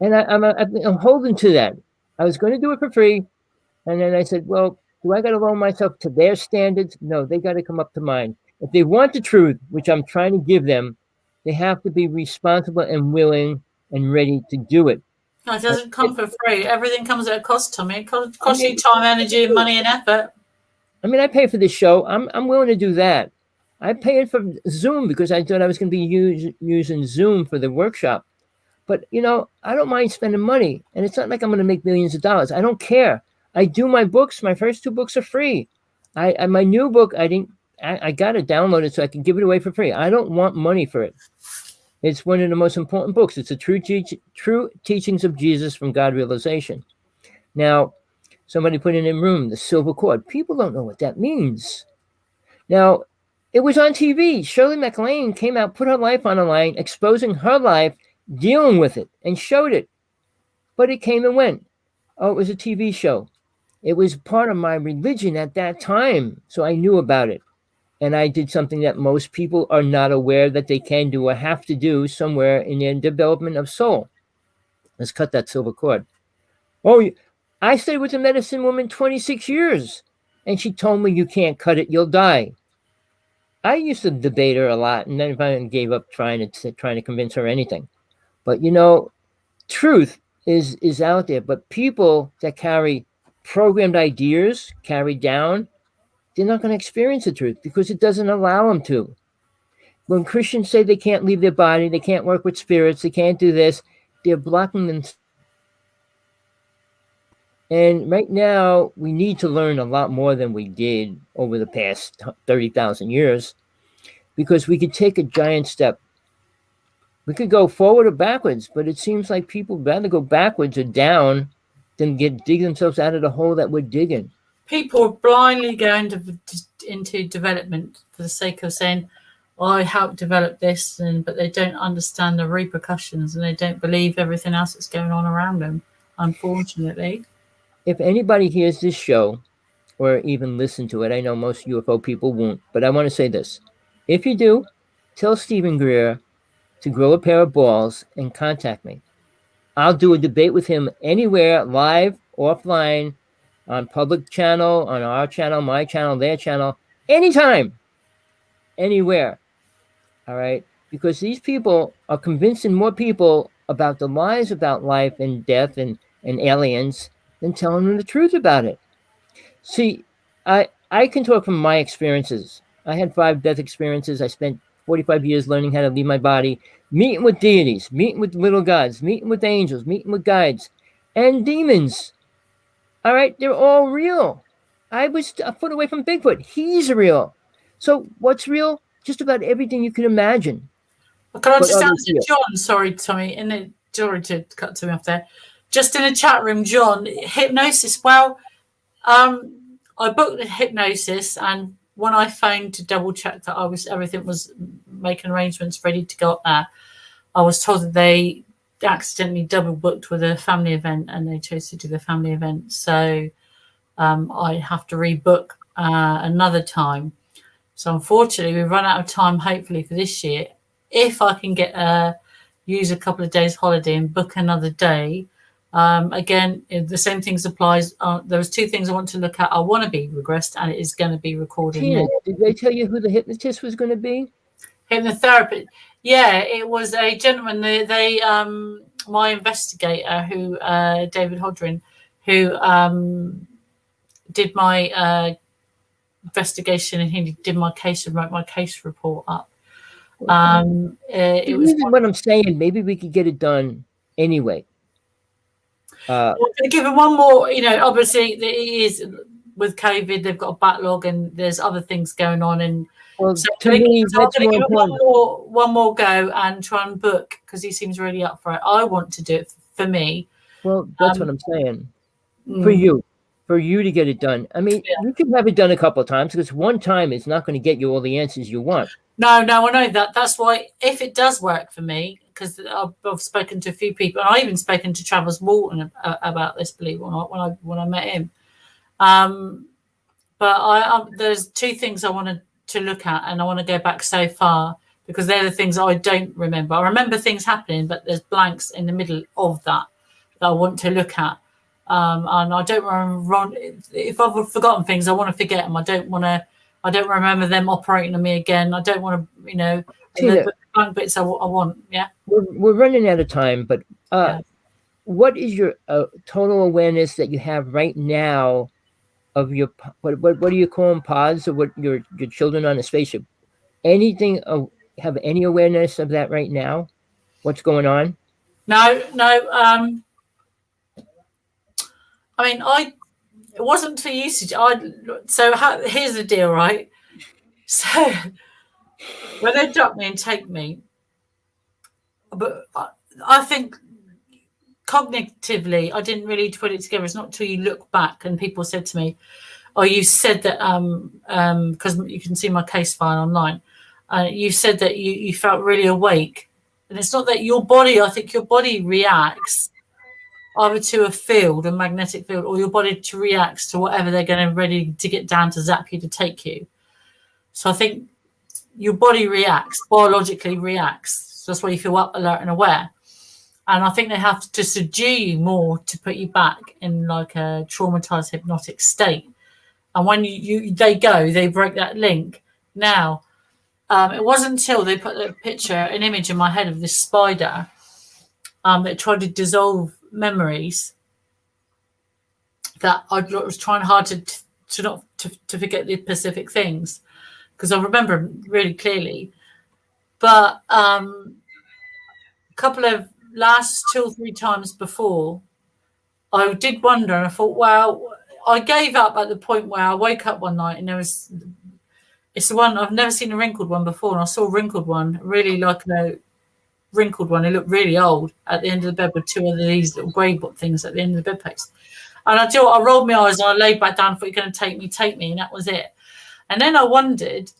And I'm holding to that. I was going to do it for free. And then I said, well, do I got to lower myself to their standards? No, they got to come up to mine. If they want the truth, which I'm trying to give them, they have to be responsible and willing and ready to do it. No, it doesn't come for free. Everything comes at a cost, Tommy. It costs you time, energy, money, and effort. I mean, I pay for this show. I'm willing to do that. I paid for Zoom because I thought I was going to be using Zoom for the workshop. But, I don't mind spending money. And it's not like I'm going to make millions of dollars. I don't care. I do my books. My first 2 books are free. My new book, I got to download it so I can give it away for free. I don't want money for it. It's one of the most important books. It's the true teachings of Jesus from God Realization. Now, somebody put in the room, the silver cord. People don't know what that means. Now, It was on TV. Shirley MacLaine came out, put her life on the line, exposing her life, dealing with it, and showed it. But it came and went. Oh, it was a TV show. It was part of my religion at that time, so I knew about it. And I did something that most people are not aware that they can do or have to do somewhere in their development of soul. Let's cut that silver cord. Oh, I stayed with a medicine woman 26 years, and she told me, you can't cut it, you'll die. I used to debate her a lot, and then I gave up trying to convince her anything. But truth is out there. But people that carry programmed ideas carried down, they're not going to experience the truth because it doesn't allow them to. When Christians say they can't leave their body, they can't work with spirits, they can't do this, they're blocking them. And right now, we need to learn a lot more than we did over the past 30,000 years, because we could take a giant step. We could go forward or backwards, but it seems like people would rather go backwards or down than dig themselves out of the hole that we're digging. People are blindly going into development for the sake of saying, I helped develop this, but they don't understand the repercussions, and they don't believe everything else that's going on around them, unfortunately. If anybody hears this show or even listen to it, I know most UFO people won't, but I want to say this. If you do, tell Stephen Greer to grow a pair of balls and contact me. I'll do a debate with him anywhere, live, offline, on public channel, on our channel, my channel, their channel, anytime, anywhere. All right? Because these people are convincing more people about the lies about life and death and aliens than telling them the truth about it. See, I can talk from my experiences. I had 5 death experiences. I spent 45 years learning how to leave my body, meeting with deities, meeting with little gods, meeting with angels, meeting with guides, and demons. All right? They're all real. I was a foot away from Bigfoot. He's real. So what's real? Just about everything you can imagine. Can I just answer John? Sorry, Tommy. Sorry to cut to me off there. Just in the chat room, John, hypnosis. Well, I booked the hypnosis, and when I phoned to double check that everything was making arrangements ready to go up there, I was told that they accidentally double booked with a family event, and they chose to do the family event. So I have to rebook another time. So unfortunately, we've run out of time, hopefully, for this year. If I can use a couple of days holiday and book another day, again, the same things applies. There was 2 things I want to look at. I want to be regressed, and it is going to be recorded. Tina, did they tell you who the hypnotist was going to be? Hypnotherapy. Yeah, it was a gentleman. They my investigator, who David Hodrin, who did my investigation, and he did my case and wrote my case report up. It was what I'm saying. Maybe we could get it done anyway. I'm going to give him one more. Obviously, it is with COVID. They've got a backlog, and there's other things going on. And well, so to me, I'm going to give him one more go and try and book, because he seems really up for it. I want to do it for me. Well, that's what I'm saying. For you to get it done. I mean, you can have it done a couple of times, because one time is not going to get you all the answers you want. No, I know that. That's why, if it does work for me, because I've spoken to a few people, and I even spoken to Travis Walton about this, believe it or not, when I met him. But there's 2 things I wanted to look at, and I want to go back so far, because they're the things I don't remember. I remember things happening, but there's blanks in the middle of that I want to look at. And I don't remember, if I've forgotten things, I want to forget them. I don't remember them operating on me again. I don't want to, the blank bits I want. Yeah. We're running out of time, but what is your total awareness that you have right now of your, what do you call them, pods, or what your children on a spaceship? Anything, have any awareness of that right now? What's going on? No. I mean, it wasn't for usage. Here's the deal, right? So when they drop me and take me, but I think cognitively, I didn't really put it together. It's not till you look back, and people said to me, or you said that because you can see my case file online, you said that you felt really awake, and it's not that your body. I think your body reacts either to a field, a magnetic field, or your body to reacts to whatever they're going to ready to get down to zap you to take you. So I think your body reacts, biologically reacts. So that's why you feel up, alert, and aware. And I think they have to subdue you more to put you back in like a traumatized hypnotic state. And when they break that link. Now, it wasn't until they put an image in my head of this spider that tried to dissolve memories that I was trying hard to not forget the specific things, because I remember them really clearly. But a couple of last 2 or 3 times before, I did wonder, and I thought, well, I gave up at the point where I woke up one night and it's the one, I've never seen a wrinkled one before, and I saw a wrinkled one, really like a wrinkled one. It looked really old at the end of the bed with 2 of these little grey things at the end of the bedpost. And I rolled my eyes and I laid back down, thought, you're going to take me, and that was it. And then I wondered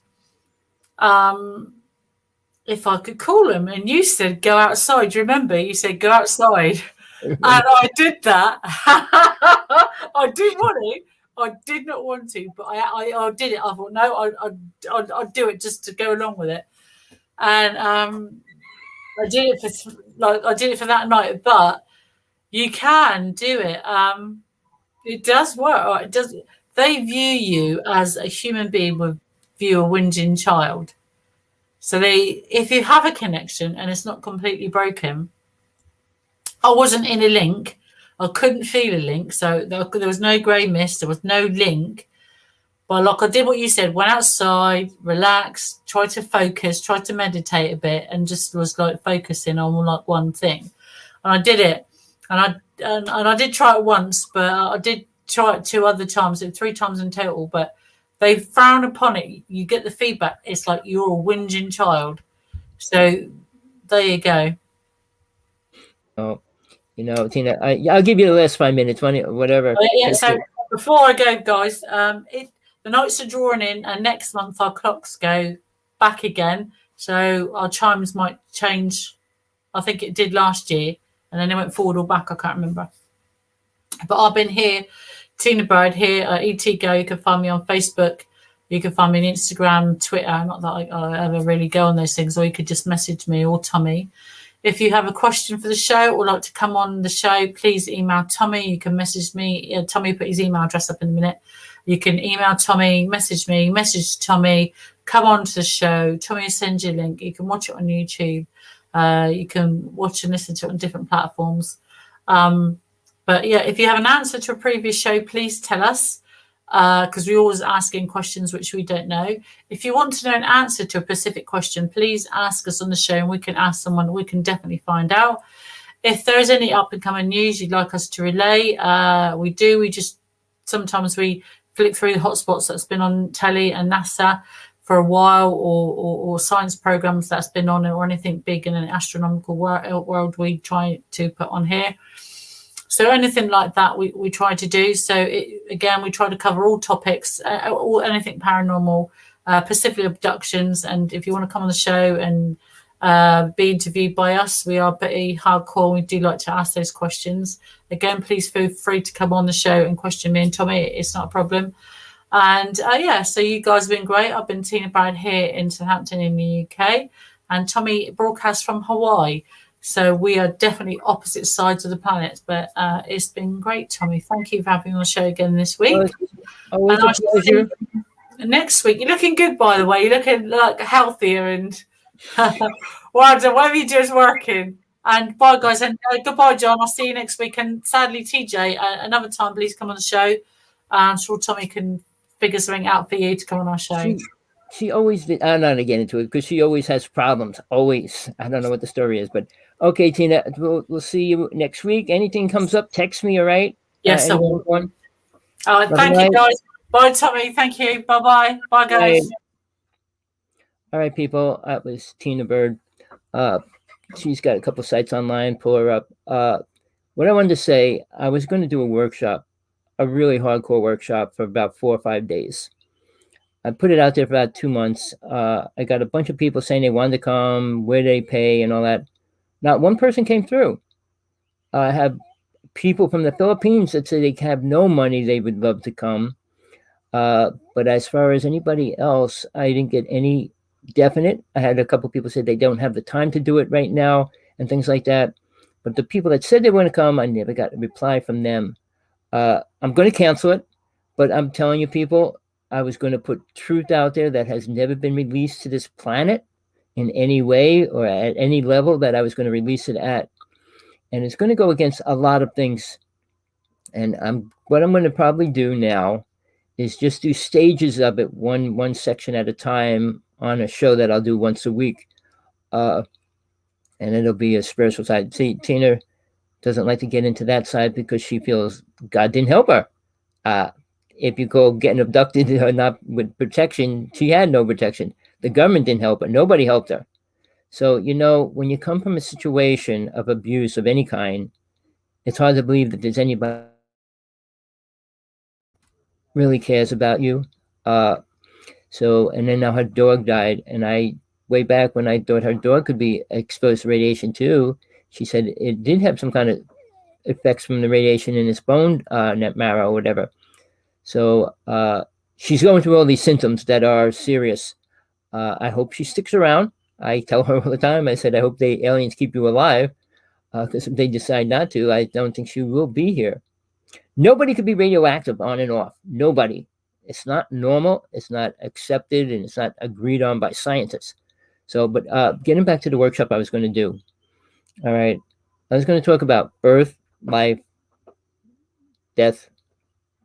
if I could call him, and you said go outside. Do you remember? You said go outside, and I did that. I did want it. I did not want to, but I did it. I thought, no, I'd do it just to go along with it, and I did it for that night. But you can do it. It does work. It does. They view you as a human being with view a whinging child. So if you have a connection and it's not completely broken, I wasn't in a link. I couldn't feel a link. So there was no grey mist. There was no link. But like I did what you said, went outside, relaxed, tried to focus, tried to meditate a bit, and just was like focusing on like one thing. And I did it. And I did try it once, but I did try it 2 other times, 3 times in total. But they frown upon it. You get the feedback. It's like you're a whinging child. So there you go. Oh, Tina, I'll give you the last 5 minutes, whatever. Yeah. So before I go, guys, the nights are drawing in, and next month our clocks go back again. So our chimes might change. I think it did last year, and then it went forward or back. I can't remember. But I've been here, Tina Bird here at ET Go. You can find me on Facebook. You can find me on Instagram, Twitter. Not that I ever really go on those things, or you could just message me or Tommy. If you have a question for the show or like to come on the show, please email Tommy. You can message me. Tommy put his email address up in a minute. You can email Tommy, message me, message Tommy, come on to the show. Tommy will send you a link. You can watch it on YouTube. You can watch and listen to it on different platforms. But yeah, if you have an answer to a previous show, please tell us, because we're always asking questions which we don't know. If you want to know an answer to a specific question, please ask us on the show, and we can ask someone. We can definitely find out. If there's any up and coming news you'd like us to relay, we do. Sometimes we flick through the hotspots that's been on telly and NASA for a while, or science programs that's been on, or anything big in an astronomical world we try to put on here. So anything like that we try to do. So again, we try to cover all topics, anything paranormal, specifically abductions. And if you want to come on the show and be interviewed by us, we are pretty hardcore. We do like to ask those questions. Again, please feel free to come on the show and question me and Tommy. It's not a problem. And so you guys have been great. I've been Tina Brad here in Southampton in the UK, and Tommy broadcasts from Hawaii. So we are definitely opposite sides of the planet, but it's been great, Tommy. Thank you for having me on the show again this week. Always a pleasure. Next week, you're looking good, by the way. You're looking like healthier, and whatever you do is working. And bye, guys, and goodbye, John. I'll see you next week. And sadly, TJ, another time, please come on the show. I'm sure Tommy can figure something out for you to come on our show. She always did. I'm not going to get into it because she always has problems. Always. I don't know what the story is, but okay, Tina, we'll see you next week. Anything comes up, text me, all right? Yes, I will. Thank you, guys. Bye, Tommy. Thank you. Bye-bye. Bye, guys. All right, people. That was Tina Bird. She's got a couple sites online. Pull her up. What I wanted to say, I was going to do a workshop a really hardcore workshop for about 4 or 5 days. I put it out there for about 2 months. I got a bunch of people saying they wanted to come, where they pay, and all that. Not one person came through. I have people from the Philippines that say they have no money, they would love to come. But as far as anybody else, I didn't get any definite. I had a couple people say they don't have the time to do it right now and things like that. But the people that said they want to come, I never got a reply from them. I'm going to cancel it, but I'm telling you, people, I was going to put truth out there that has never been released to this planet in any way or at any level that I was going to release it at. And it's going to go against a lot of things. And what I'm going to probably do now is just do stages of it, one section at a time on a show that I'll do once a week. And it'll be a spiritual side. See, Tina doesn't like to get into that side because she feels God didn't help her. If you go getting abducted or not with protection, she had no protection. The government didn't help her. Nobody helped her. So, when you come from a situation of abuse of any kind, it's hard to believe that there's anybody really cares about you. And then now her dog died, and way back when I thought her dog could be exposed to radiation too, she said it did have some kind of effects from the radiation in its bone net marrow or whatever. So she's going through all these symptoms that are serious. I hope she sticks around. I tell her all the time, I said, I hope the aliens keep you alive, because if they decide not to, I don't think she will be here. Nobody could be radioactive on and off. Nobody. It's not normal. It's not accepted, and it's not agreed on by scientists. So, but getting back to the workshop I was going to do. All right. I was going to talk about birth, life, death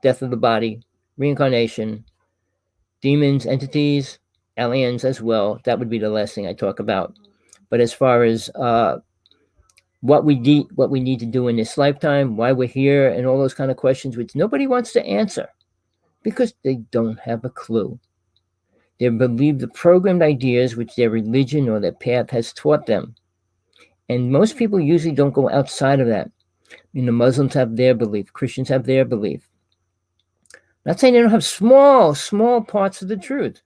of the body, reincarnation, demons, entities, aliens as well. That would be the last thing I talk about. But as far as what we need to do in this lifetime, why we're here, and all those kind of questions, which nobody wants to answer because they don't have a clue. They believe the programmed ideas which their religion or their path has taught them. And most people usually don't go outside of that. The Muslims have their belief. Christians have their belief. Not saying they don't have small parts of the truth.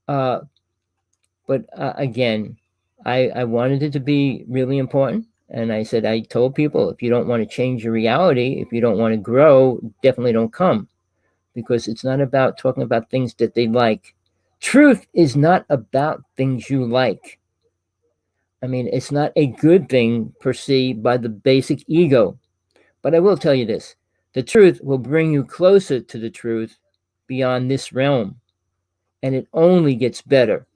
But again, I wanted it to be really important. And I said, I told people, if you don't want to change your reality, if you don't want to grow, definitely don't come. Because it's not about talking about things that they like. Truth is not about things you like. I mean, it's not a good thing perceived by the basic ego. But I will tell you this. The truth will bring you closer to the truth beyond this realm. And it only gets better.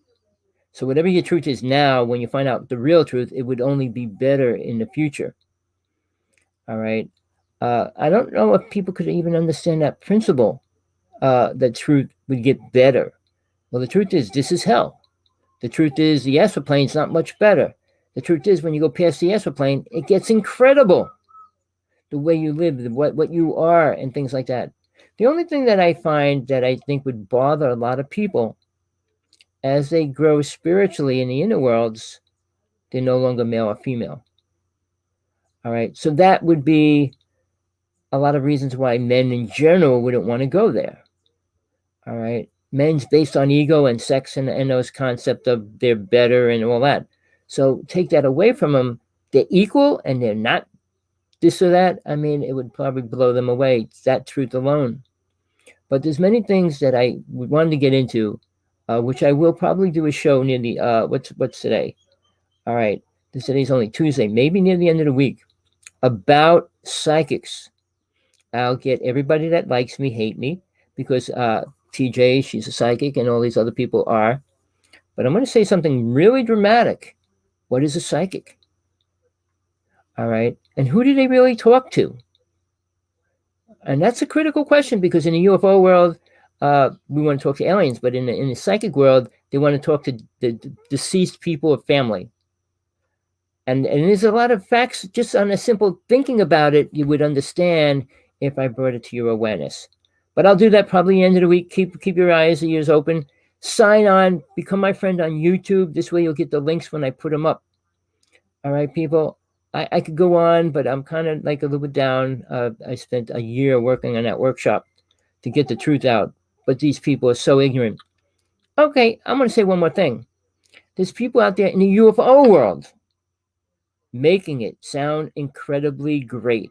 So whatever your truth is now, when you find out the real truth, it would only be better in the future. All right. I don't know if people could even understand that principle, that truth would get better. Well, the truth is, this is hell. The truth is, the astral plane's not much better. The truth is, when you go past the astral plane, it gets incredible. The way you live, what you are, and things like that. The only thing that I find that I think would bother a lot of people, as they grow spiritually in the inner worlds, they're no longer male or female. All right. So that would be a lot of reasons why men in general wouldn't want to go there. All right. Men's based on ego and sex and those concepts of they're better and all that. So take that away from them. They're equal and they're not this or that. I mean, it would probably blow them away. It's that truth alone. But there's many things that I wanted to get into, which I will probably do a show near the, what's today? All right. Today's only Tuesday, maybe near the end of the week, about psychics. I'll get everybody that likes me, hate me, because TJ, she's a psychic, and all these other people are. But I'm going to say something really dramatic. What is a psychic? All right. And who do they really talk to? And that's a critical question, because in the UFO world, we want to talk to aliens, but in the psychic world, they want to talk to the deceased people or family. And there's a lot of facts just on a simple thinking about it. You would understand if I brought it to your awareness. But I'll do that probably the end of the week. Keep your eyes and ears open. Sign on. Become my friend on YouTube. This way you'll get the links when I put them up. All right, people. I could go on, but I'm kind of like a little bit down. I spent a year working on that workshop to get the truth out, but these people are so ignorant. Okay, I'm going to say one more thing. There's people out there in the UFO world making it sound incredibly great.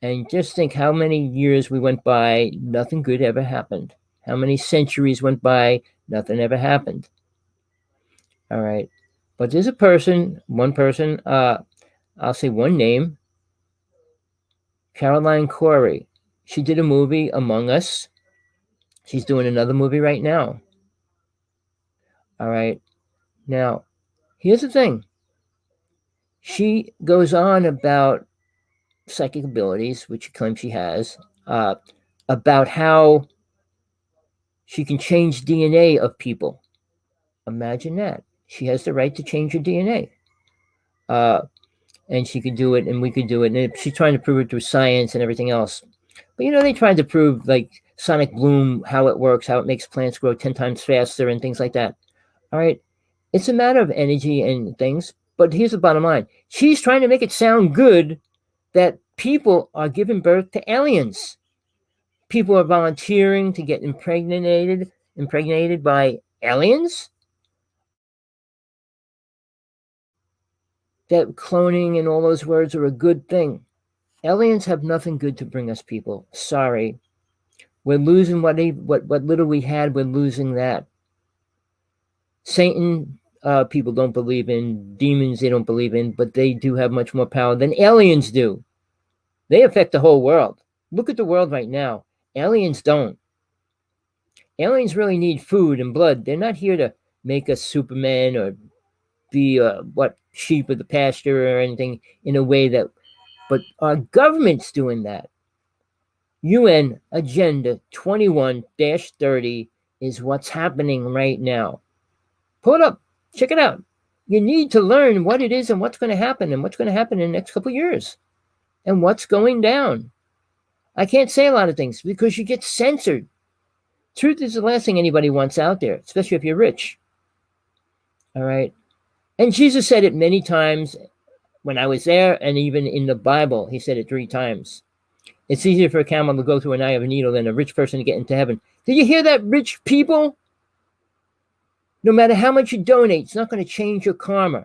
And just think how many years we went by, nothing good ever happened. How many centuries went by, nothing ever happened. All right. But there's one person, I'll say one name, Caroline Corey. She did a movie, Among Us. She's doing another movie right now. All right. Now, here's the thing. She goes on about psychic abilities, which she claims she has, about how she can change DNA of people. Imagine that. She has the right to change your DNA. And she could do it, and we could do it. And she's trying to prove it through science and everything else. But they tried to prove like sonic bloom, how it works, how it makes plants grow 10 times faster and things like that. All right. It's a matter of energy and things. But here's the bottom line. She's trying to make it sound good that people are giving birth to aliens. People are volunteering to get impregnated by aliens. That cloning and all those words are a good thing. Aliens have nothing good to bring us, people. Sorry. We're losing what little we had. We're losing that. Satan, people don't believe in. Demons, they don't believe in. But they do have much more power than aliens do. They affect the whole world. Look at the world right now. Aliens don't. Aliens really need food and blood. They're not here to make us Superman or be sheep of the pasture or anything in a way that, but our government's doing that. UN Agenda 21-30 is what's happening right now. Pull it up, check it out. You need to learn what it is and what's going to happen and what's going to happen in the next couple of years and what's going down. I can't say a lot of things because you get censored. Truth is the last thing anybody wants out there, especially if you're rich. All right. And Jesus said it many times when I was there, and even in the Bible, he said it 3 times. It's easier for a camel to go through an eye of a needle than a rich person to get into heaven. Did you hear that, rich people? No matter how much you donate, it's not going to change your karma.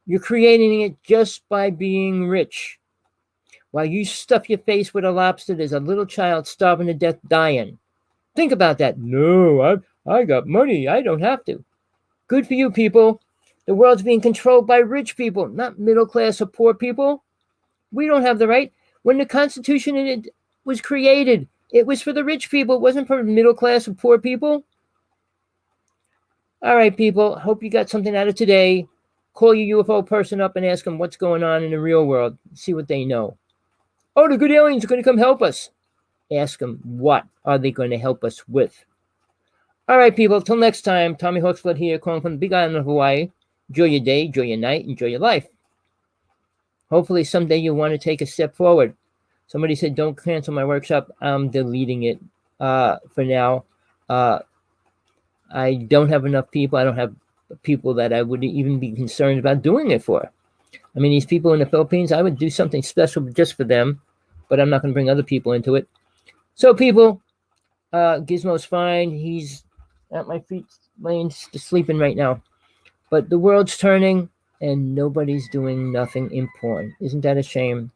You're creating it just by being rich. While you stuff your face with a lobster, there's a little child starving to death dying. Think about that. No, I got money. I don't have to. Good for you, people. The world's being controlled by rich people, not middle class or poor people. We don't have the right. When the Constitution was created, it was for the rich people. It wasn't for middle class or poor people. All right, people. Hope you got something out of today. Call your UFO person up and ask them what's going on in the real world. See what they know. Oh, the good aliens are going to come help us. Ask them what are they going to help us with. All right, people. Till next time, Tommy Hawksblood here, calling from the Big Island of Hawaii. Enjoy your day, enjoy your night, enjoy your life. Hopefully someday you'll want to take a step forward. Somebody said, don't cancel my workshop. I'm deleting it for now. I don't have enough people. I don't have people that I would even be concerned about doing it for. I mean, these people in the Philippines, I would do something special just for them, but I'm not going to bring other people into it. So people, Gizmo's fine. He's at my feet, laying sleeping right now. But the world's turning and nobody's doing nothing important. Isn't that a shame?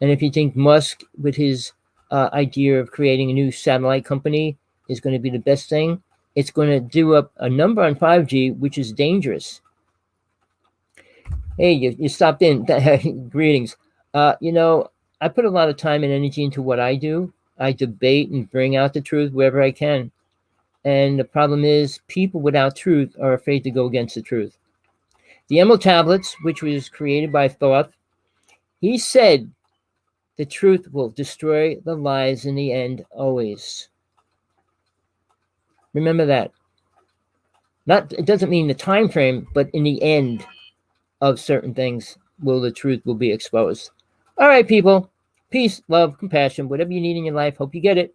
And if you think Musk, with his idea of creating a new satellite company, is going to be the best thing, it's going to do up a number on 5G, which is dangerous. Hey, you stopped in. Greetings. I put a lot of time and energy into what I do. I debate and bring out the truth wherever I can. And the problem is people without truth are afraid to go against the truth. The Emerald Tablets, which was created by Thoth, he said the truth will destroy the lies in the end always. Remember that. It doesn't mean the time frame, but in the end of certain things, the truth will be exposed. All right, people. Peace, love, compassion, whatever you need in your life. Hope you get it.